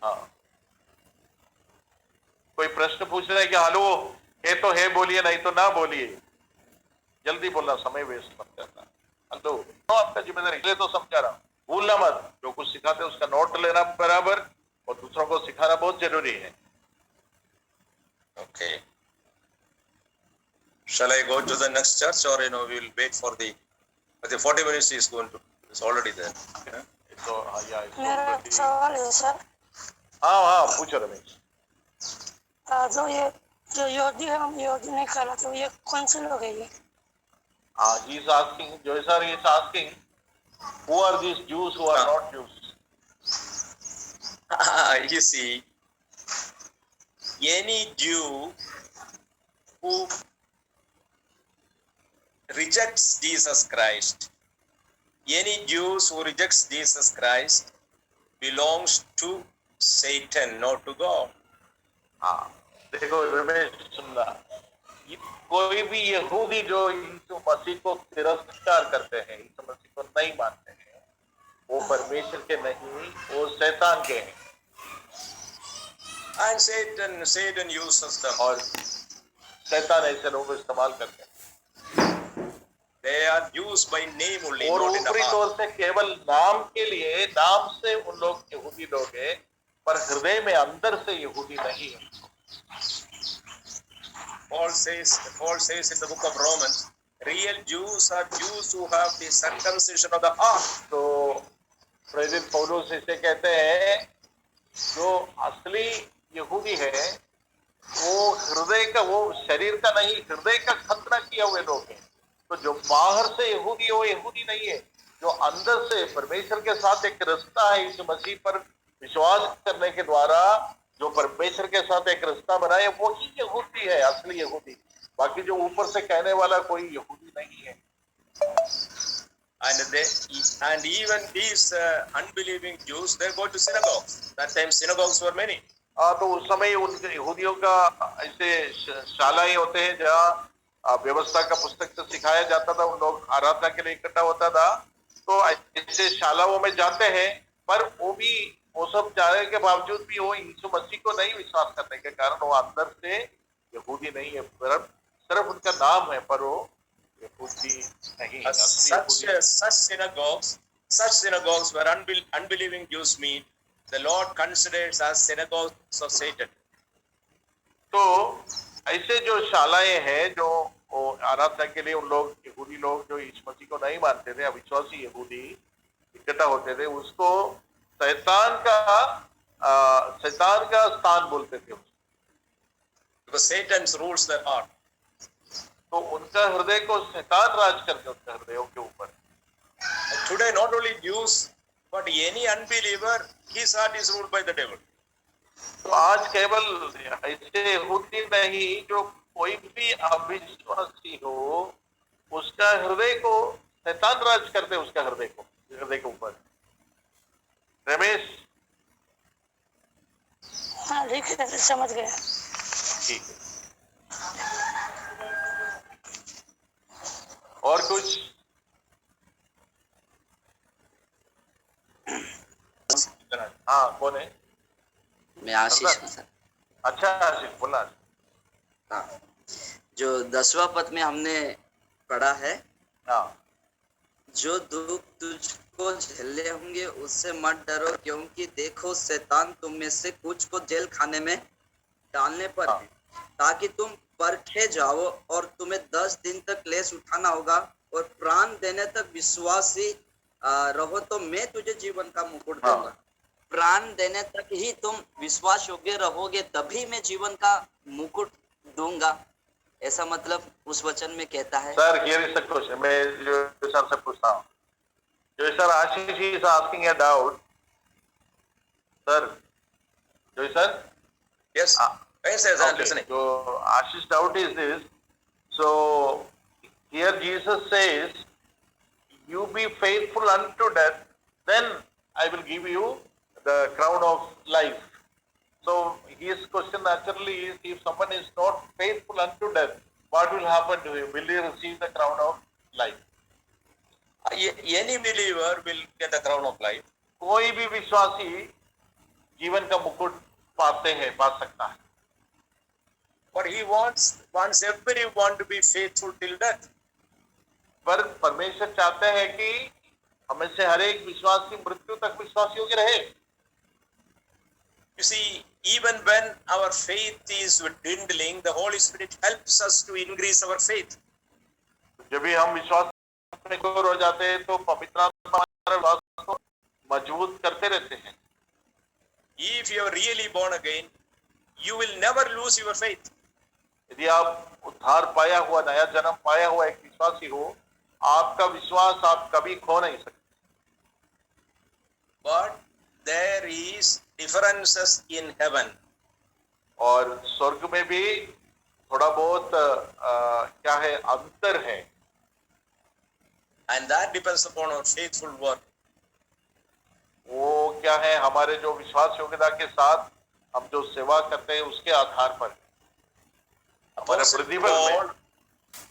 हाँ, कोई प्रश्न पूछ रहा है कि हेलो, है तो है बोलिए, नहीं तो ना बोलिए, जल्दी बोलना, समय वेस्ट मत करना। हेलो, तो आपका जिम्मेदारी, इसलिए तो समझा रहा हूं, भूलना मत, जो कुछ सिखाते उसका नोट लेना बराबर और दूसरों को सिखाना बहुत जरूरी है। Okay. Shall I go to the next church, or we will wait for the 40 minutes is going to, it's already there. तो मेरा सवाल है सर, हाँ पूछो रमेश। जो योगी हम योगी नहीं करा, तो ये कौन से लोग है ये? He is asking, Joy sir is asking, who are these Jews who are not Jews? You see, any Jew who rejects Jesus Christ, any Jews who rejects Jesus Christ belongs to Satan, not to God. हाँ, देखो रमेश सुनना, कोई भी यहूदी जो यीशु मसीह को तिरस्कार करते हैं, यीशु मसीह को नहीं मानते हैं, वो परमेश्वर के नहीं, वो शैतान के हैं। And Satan uses them. और शैतान ऐसे लोगों को इस्तेमाल करते हैं। They are used by name only, और not in the ऊपरी heart. तौर से केवल नाम के लिए, नाम से उन लोग यहूदी लोग हैं, पर हृदय में अंदर से यहूदी नहीं है। Paul says in the book of Romans, real Jews are Jews who have the circumcision of the heart. तो प्रेरित पौलुस इसे कहते हैं, जो असली यहूदी है वो हृदय का, वो शरीर का नहीं, हृदय का खतना किया हुए लोग हैं। तो जो बाहर से यहूदी है वो यहूदी नहीं है, जो अंदर से परमेश्वर के साथ एक रिश्ता है, इस मसीह पर विश्वास करने के द्वारा जो परमेश्वर के साथ एक रिश्ता बनाए, वो ही यहूदी है, असली यहूदी। बाकी जो ऊपर से कहने वाला कोई यहूदी नहीं है। And even these unbelieving Jews, they go to synagogues. That time synagogues were many. तो उस समय उन यहूदियों का ऐसे शालाएं होते हैं जहाँ व्यवस्था का पुस्तक से सिखाया जाता था, उन लोग आराधना के लिए इकट्ठा होता था। तो ऐसे शालाओं में जाते हैं, पर वो सब जाने के बावजूद भी वो यीशु मसीह को नहीं विश्वास करने के कारण वो अंदर से यहूदी नहीं है, सिर्फ उनका नाम है, पर वो यहूदी नहीं है। Such synagogues where unbelieving Jews meet, the Lord considers as synagogues of Satan. तो ऐसे जो शालाएं हैं, जो आराधना के लिए उन लोग यहूदी लोग जो यीशु मसीह को नहीं मानते थे, अविश्वासी यहूदी इकट्ठा होते थे, उसको शैतान का स्थान बोलते थे। Because Satan rules their heart. तो उनका हृदय को शैतान राज करते, उनका हृदयों के ऊपर। Today not only Jews but any unbeliever, his heart is ruled by the devil. तो आज केवल ऐसे यहूदी नहीं, जो कोई भी अविश्वासी हो, उसका हृदय को शैतान राज करते, उसका हृदय के ऊपर। रमेश, हाँ ठीक है, समझ गया। ठीक है, और कुछ? हाँ, कौन है? मैं आशीष हूँ सर। अच्छा आशीष, बोला। हाँ, जो 10वां पद में हमने पढ़ा है, हाँ, जो दुख तुझको झेलने होंगे उससे मत डरो, क्योंकि देखो शैतान तुम में से कुछ को जेल खाने में डालने पर है, ताकि तुम परखे जाओ, और तुम्हें 10 दिन तक क्लेश उठाना होगा, और प्राण देने तक विश्वासी रहो तो मैं तुझे जीवन का मुकुट हाँ। दूंगा। प्राण देने तक ही तुम विश्वास योग्य रहोगे, तभी मैं जीवन का मुकुट दूंगा। ऐसा मतलब उस वचन में कहता है। Sir, here is the question. मैं जो सर से पूछता हूँ, जो sir Ashish is asking a doubt, sir, जो sir, Yes. Yes, yes, I'm listening. So Ashish doubt is this. So here Jesus says, "You be faithful unto death, then I will give you the crown of life." So his question naturally is, if someone is not faithful unto death, what will happen to him? Will he receive the crown of life? Any believer will get the crown of life. कोई भी विश्वासी जीवन का मुकुट पा सकता है। But he wants everyone to be faithful till death. पर परमेश्वर चाहते हैं कि हमें से हर एक विश्वासी मृत्यु तक विश्वासियों के रहे। You see, even when our faith is dwindling, the Holy Spirit helps us to increase our faith. जब भी हम विश्वास में कमजोर हो जाते हैं तो पवित्र आत्मा हमारे विश्वास को मजबूत करते रहते हैं। If you are really born again, you will never lose your faith. यदि आप उद्धार पाया हुआ, नया जन्म पाया हुआ एक विश्वासी हो, आपका विश्वास आप कभी खो नहीं सकते। But there is differences in heaven. और स्वर्ग में भी थोड़ा बहुत क्या है, अंतर है। And that depends upon our faithful work. वो क्या है, हमारे जो विश्वास योग्यता के साथ हम जो सेवा करते हैं उसके आधार पर।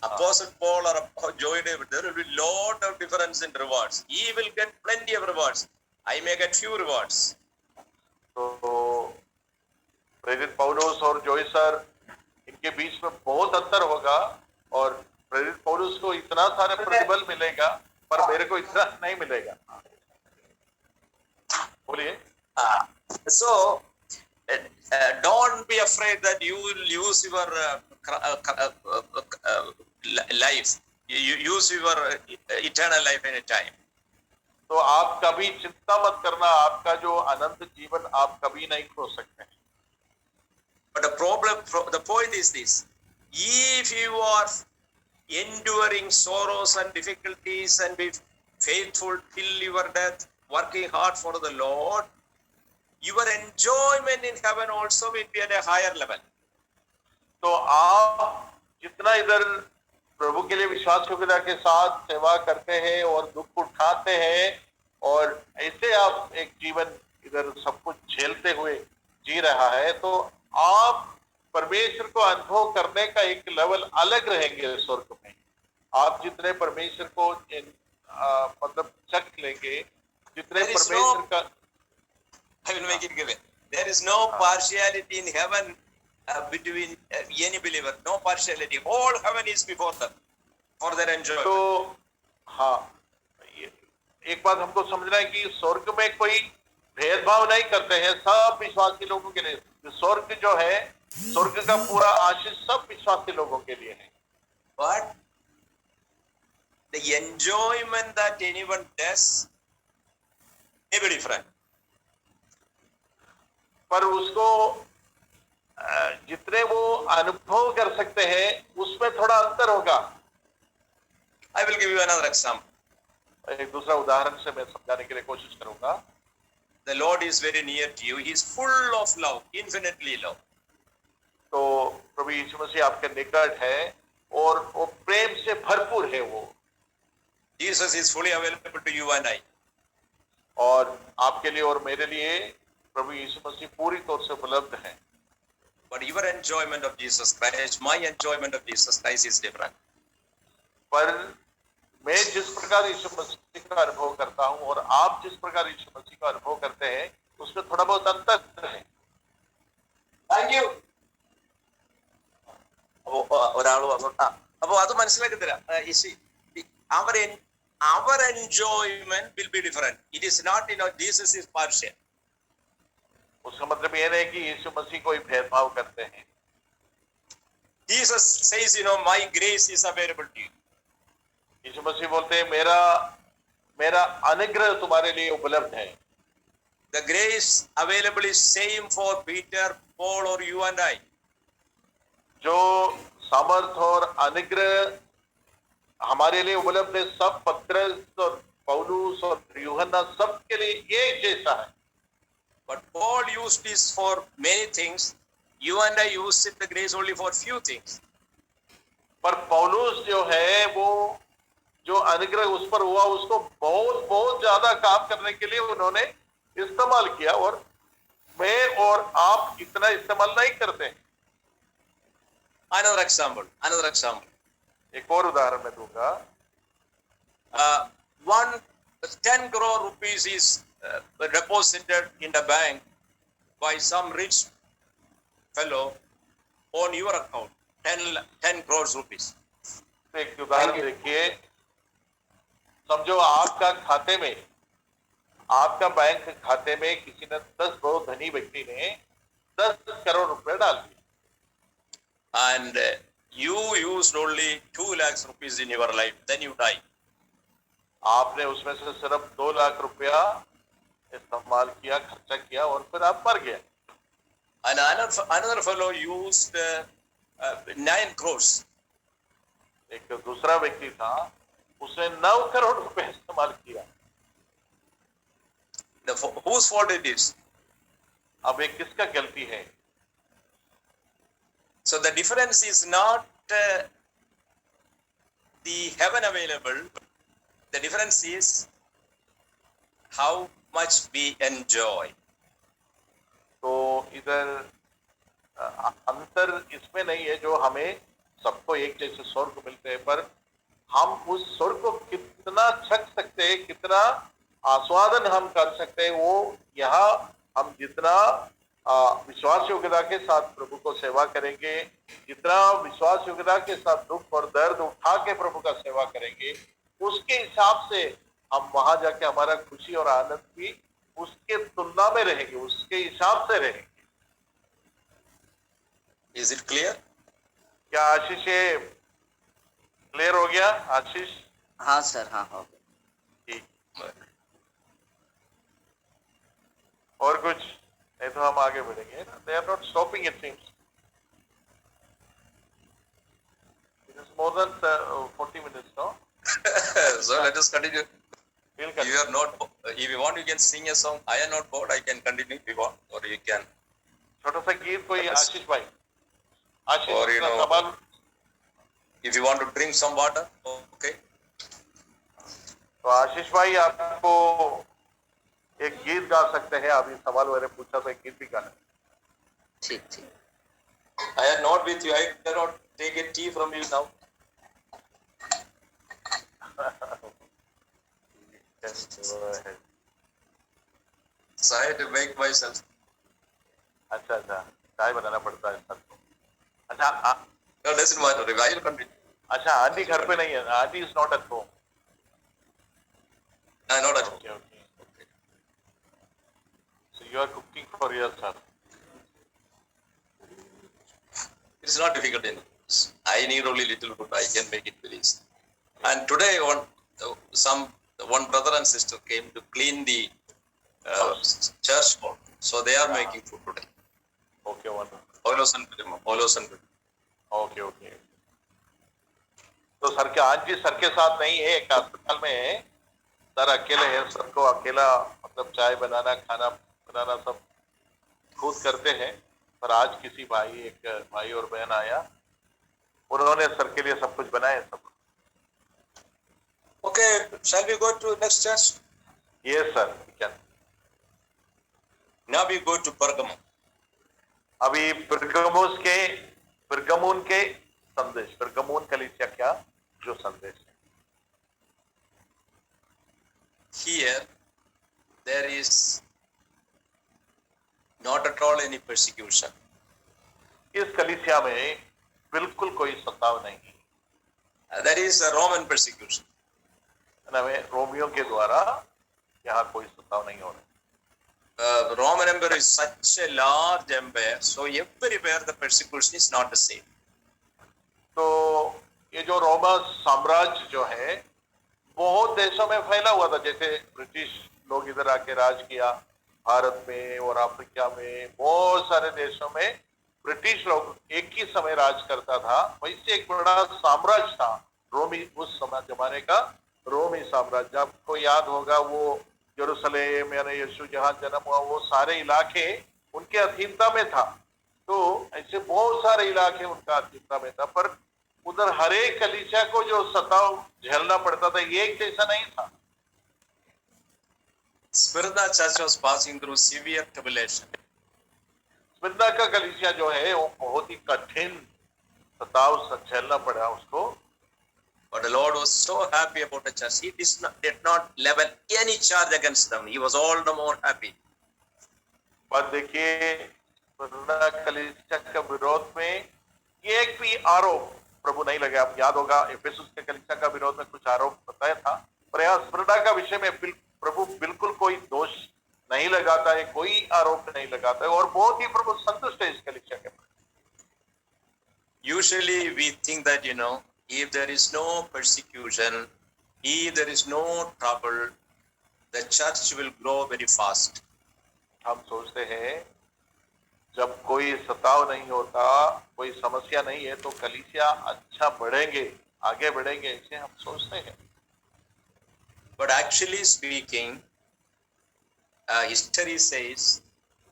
Apostle Paul or Joy David, there will be lot of difference in rewards. He will get plenty of rewards. I may get few rewards. तो प्रेरित पौलुस और जोई सर, इनके बीच में बहुत अंतर होगा, और प्रेरित पौलुस को इतना सारे प्रतिफल मिलेगा, पर मेरे को इतना नहीं मिलेगा। बोलिए। So don't be afraid that you will use your life. You use your eternal life anytime. तो आप कभी चिंता मत करना, आपका जो अनंत जीवन आप कभी नहीं खो सकते। But the point is this: if you are enduring sorrows and difficulties and be faithful till your death, working hard for the Lord, your enjoyment in heaven also will be at a higher level. तो आप जितना इधर प्रभु के लिए विश्वास योग्यता के साथ सेवा करते हैं और दुख उठाते हैं, और ऐसे आप एक जीवन इधर सब कुछ झेलते हुए जी रहा है, तो आप परमेश्वर को अनुभव करने का एक लेवल अलग रहेंगे स्वर्ग में। आप जितने परमेश्वर को मतलब चख लेंगे, जितने परमेश्वर का, I will make it given. There is no partiality in heaven between any believer. No partiality. All heaven is before them for their enjoyment. तो हाँ, एक बात हमको समझना है कि स्वर्ग में कोई भेदभाव नहीं करते हैं, सब विश्वासी लोगों के लिए। स्वर्ग जो है, स्वर्ग का पूरा आशीष सब विश्वासी लोगों के लिए है। But the enjoyment that anyone does may be different. पर उसको जितने वो अनुभव कर सकते हैं उसमें थोड़ा अंतर होगा। I will give you another example. एक दूसरा उदाहरण से मैं समझाने के लिए कोशिश करूंगा। The Lord is very near to you. He is full of love, infinitely love. तो प्रभु यीशु मसीह आपके निकट है और वो प्रेम से भरपूर है वो। Jesus is fully available to you and I. और आपके लिए और मेरे लिए प्रभु यीशु मसीह पूरी तौर से उपलब्ध है। But your enjoyment of Jesus Christ, my enjoyment of Jesus Christ is different. पर मैं जिस प्रकार यीशु मसीह का अनुभव करता हूं और आप जिस प्रकार यीशु मसीह का अनुभव करते हैं उसमें थोड़ा बहुत अंतर है। Thank you. ഒരാൾ അപ്പൊ അത് മനസ്സിലാക്കി തരാം. അവരെ our enjoyment will be different. It is not, Jesus is partial. उसका मतलब ये नहीं कि यीशु मसीह कोई भेदभाव करते हैं। Jesus says, my grace is available to you. यीशु मसीह बोलते हैं मेरा अनुग्रह तुम्हारे लिए उपलब्ध है। The grace available is same for Peter, Paul, or you and I. जो सामर्थ और अनुग्रह हमारे लिए उपलब्ध है, सब पत्रस और पौलुस और यूहन्ना सबके लिए एक जैसा है। But Paul used this for many things. You and I use the grace only for few things. पर पौलुस जो है वो जो अनुग्रह उस पर हुआ उसको बहुत बहुत ज्यादा काम करने के लिए उन्होंने इस्तेमाल किया, और मैं और आप इतना इस्तेमाल नहीं करते हैं। Another example. एक और उदाहरण मैं दूंगा। 10 crore rupees is deposited in the bank by some rich fellow on your account. 10 crores rupees. एक उदाहरण देखिए, समझो आपका बैंक खाते में किसी ने 10 बहुत धनी व्यक्ति ने 10 करोड़ रुपए डाल दिए, And you used only 2 lakhs rupees in your life. Then you die. आपने उसमें से सिर्फ 2 लाख रुपया इस्तेमाल किया, खर्चा किया, और फिर आप मर गए। And another fellow used 9 crores. एक दूसरा व्यक्ति था, उसने 9 करोड़ रुपए इस्तेमाल किया। Whose fault it is? अब एक किसका गलती है? So the difference is not the heaven available. The difference is how much we enjoy. तो इधर अंतर इसमें नहीं है, जो हमें सबको एक जैसे स्वर्ग मिलते हैं, पर हम उस स्वर्ग को कितना छक सकते हैं, कितना आस्वादन हम कर सकते हैं, वो यहाँ हम जितना विश्वास योग्यता के साथ प्रभु को सेवा करेंगे, जितना विश्वास योग्यता के साथ दुख और दर्द उठा के प्रभु का सेवा करेंगे, उसके हिसाब से हम वहां जाके हमारा खुशी और आनंद भी उसके तुलना में रहेंगे, उसके हिसाब से रहेंगे। Is it clear? क्या आशीष ये क्लियर हो गया? आशीष? हाँ सर, हाँ हो गया। ठीक, और कुछ नहीं तो हम आगे बढ़ेंगे। They are not stopping it seems. It is more than 40 minutes, no? So let us continue. We'll If continue. you are not, if you want, you can sing a song. I am not bored. I can continue if you want, or you can. छोटा सा गीत कोई आशीष भाई, आशीष Or, you अपना know, सवाल। If you want to drink some water, okay. तो आशीष भाई आपको एक गीत गा सकते हैं, अभी सवाल मैंने पूछा तो एक गीत भी गाना। ठीक ठीक। I am not with you. I cannot take a tea from you now. Yes, go ahead. So I had to make myself. अच्छा अच्छा, चाय बनाना पड़ता है सबको। अच्छा No, doesn't matter. I will continue. अच्छा, आंटी घर पे नहीं है, aunty is not at home. Not at all. Okay, okay. So you are cooking for yourself. It's not difficult in this. I need only little food. I can make it very easy. And today, one brother and sister came to clean the church hall. So they are making food today. Okay, wonderful. Olos and Prima. Okay, okay. तो सर के आंटी सर के साथ नहीं है, एक अस्पताल में है, सर अकेले है, सबको अकेला मतलब चाय बनाना, खाना बनाना सब खुद करते हैं। पर आज किसी एक भाई और बहन आया, उन्होंने सर के लिए सब कुछ बनाया सब। Okay, shall we go to next church? Yes sir, we can. Now we go to Pergamum. अभी परगमुन के संदेश, परगमुन कलीसिया क्या जो संदेश है। Here, there is not at all any persecution. इस कलीसिया में बिल्कुल कोई सताव नहीं। That is a Roman persecution. हमें रोमियो के द्वारा यहाँ कोई सताव नहीं हो रहा। Roman Empire is such a large empire, so everywhere the persecution is not the same. तो ये जो रोमा साम्राज्य जो है बहुत देशों में फैला हुआ था। जैसे ब्रिटिश लोग इधर आके राज किया भारत में और अफ्रीका में, बहुत सारे देशों में ब्रिटिश लोग एक ही समय राज करता था। वैसे एक बड़ा साम्राज्य था रोमी, उस समय जमाने का रोमी साम्राज्य। आपको याद होगा वो यरूशलेम यानी यीशु जहां जन्म हुआ वो सारे इलाके उनके अधीनता में था। तो ऐसे बहुत सारे इलाके उनका अधीनता में था, पर उधर हर एक कलीसिया को जो सताव झेलना पड़ता था ये एक जैसा नहीं था। Smyrna church was passing through severe tribulation. Smyrna का कलीसिया जो है वो बहुत ही कठिन सताव झेलना पड़ा उसको। But the Lord was so happy about the church. He did not level any charge against them. He was all the more happy. पर देखिए स्मिर्ना कलीसिया के विरोध में एक भी आरोप प्रभु नहीं लगे। आप याद होगा एफेसुस के कलीसिया का विरोध में कुछ आरोप बताया था, पर यहाँ स्मिर्ना का विषय में प्रभु बिल्कुल कोई दोष नहीं लगाता है, कोई आरोप नहीं लगाता है, और बहुत ही प्रभु संतुष्ट है इस कलीसिया के प्रति। Usually we think that, if there is no persecution, if there is no trouble, the church will grow very fast. हम सोचते हैं जब कोई सताव नहीं होता, कोई समस्या नहीं है, तो कलीसिया अच्छा बढ़ेंगे, आगे बढ़ेंगे, ऐसे हम सोचते हैं। But actually speaking, history says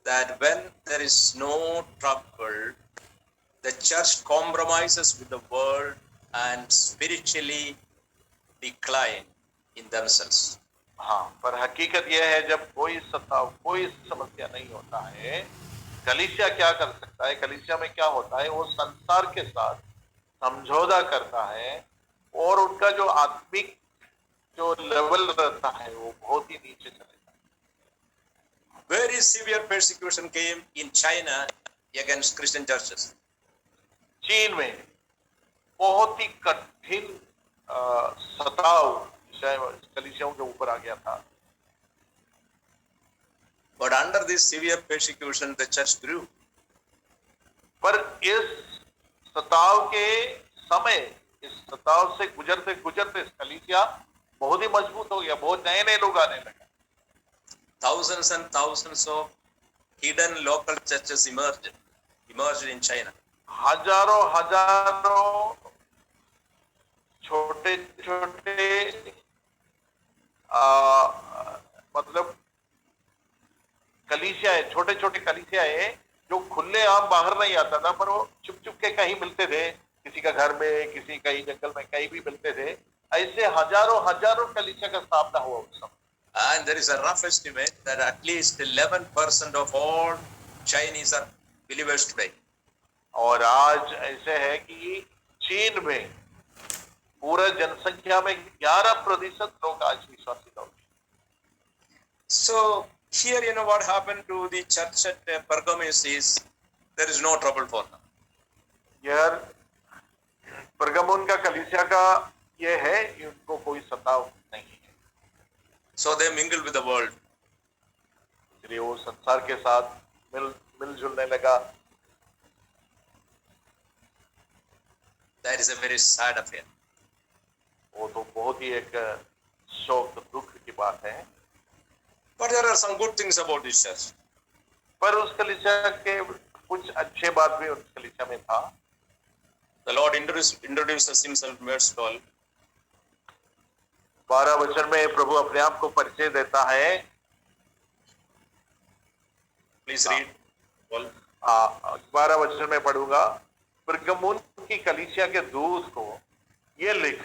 that when there is no trouble, the church compromises with the world and spiritually decline in themselves. हाँ, पर हकीकत यह है जब कोई सताव, कोई समस्या नहीं होता है, कलीसिया क्या कर सकता है? कलीसिया में क्या होता है? वो संसार के साथ समझौता करता है और उनका जो आत्मिक जो लेवल रहता है वो बहुत ही नीचे चले जाता है। Very severe persecution came in China against Christian churches. चीन में बहुत ही कठिन सताव कलीसियाओं के ऊपर आ गया था। But under this severe persecution, the church grew. पर इस सताव के समय, इस सताव से गुजरते गुजरते कलीसिया बहुत ही मजबूत हो गया, बहुत नए नए लोग आने लगे। Thousands and thousands of hidden local churches emerged in China. हजारों हजारों छोटे छोटे मतलब कलीसियाएं, छोटे छोटे कलीसियाएं जो खुले आम बाहर नहीं आता था, पर वो चुप चुप के कहीं मिलते थे, किसी का घर में, किसी कहीं जंगल में, कहीं भी मिलते थे। ऐसे हजारों हजारों कलीसिया का स्थापना हुआ उस समय। And there is a rough estimate that at least 11% of all Chinese are believers today. और आज ऐसे है कि चीन में पूरा जनसंख्या में 11% लोग आज विश्वासी लोग। So here, what happened to the church at Pergamos is there is no trouble for them. यार परगमुन का कलीसिया का ये है, उनको कोई सताव नहीं है। So they mingle with the world. इसलिए वो संसार के साथ मिलजुलने लगा। That is a very sad affair. वो तो बहुत ही एक शोक दुख की बात है। But there are some good things about this church. पर उस कलीसिया के कुछ अच्छे बात भी उस कलीसिया में था। The Lord introduces himself in verse 12. 12 वचन में प्रभु अपने आप को परिचय देता है। Please read. 12 वचन में पढ़ूंगा। परगमुन की कलीसिया के दूत को ये लिख,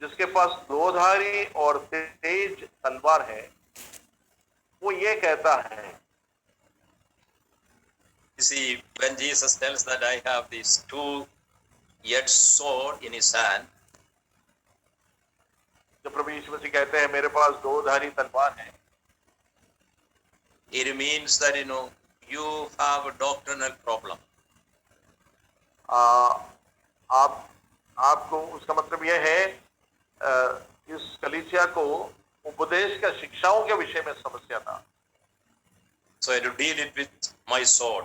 जिसके पास दोधारी और तेज तलवार है, वो ये कहता है। You see, when Jesus tells that I have these two-edged sword in his hand, जब प्रभु यीशु मसीह कहते हैं मेरे पास दोधारी तलवार है, it means that you have a doctrinal problem. आपको उसका मतलब यह है इस कलीसिया को उपदेश का शिक्षाओं के विषय में समस्या था। So I had to deal it with my sword.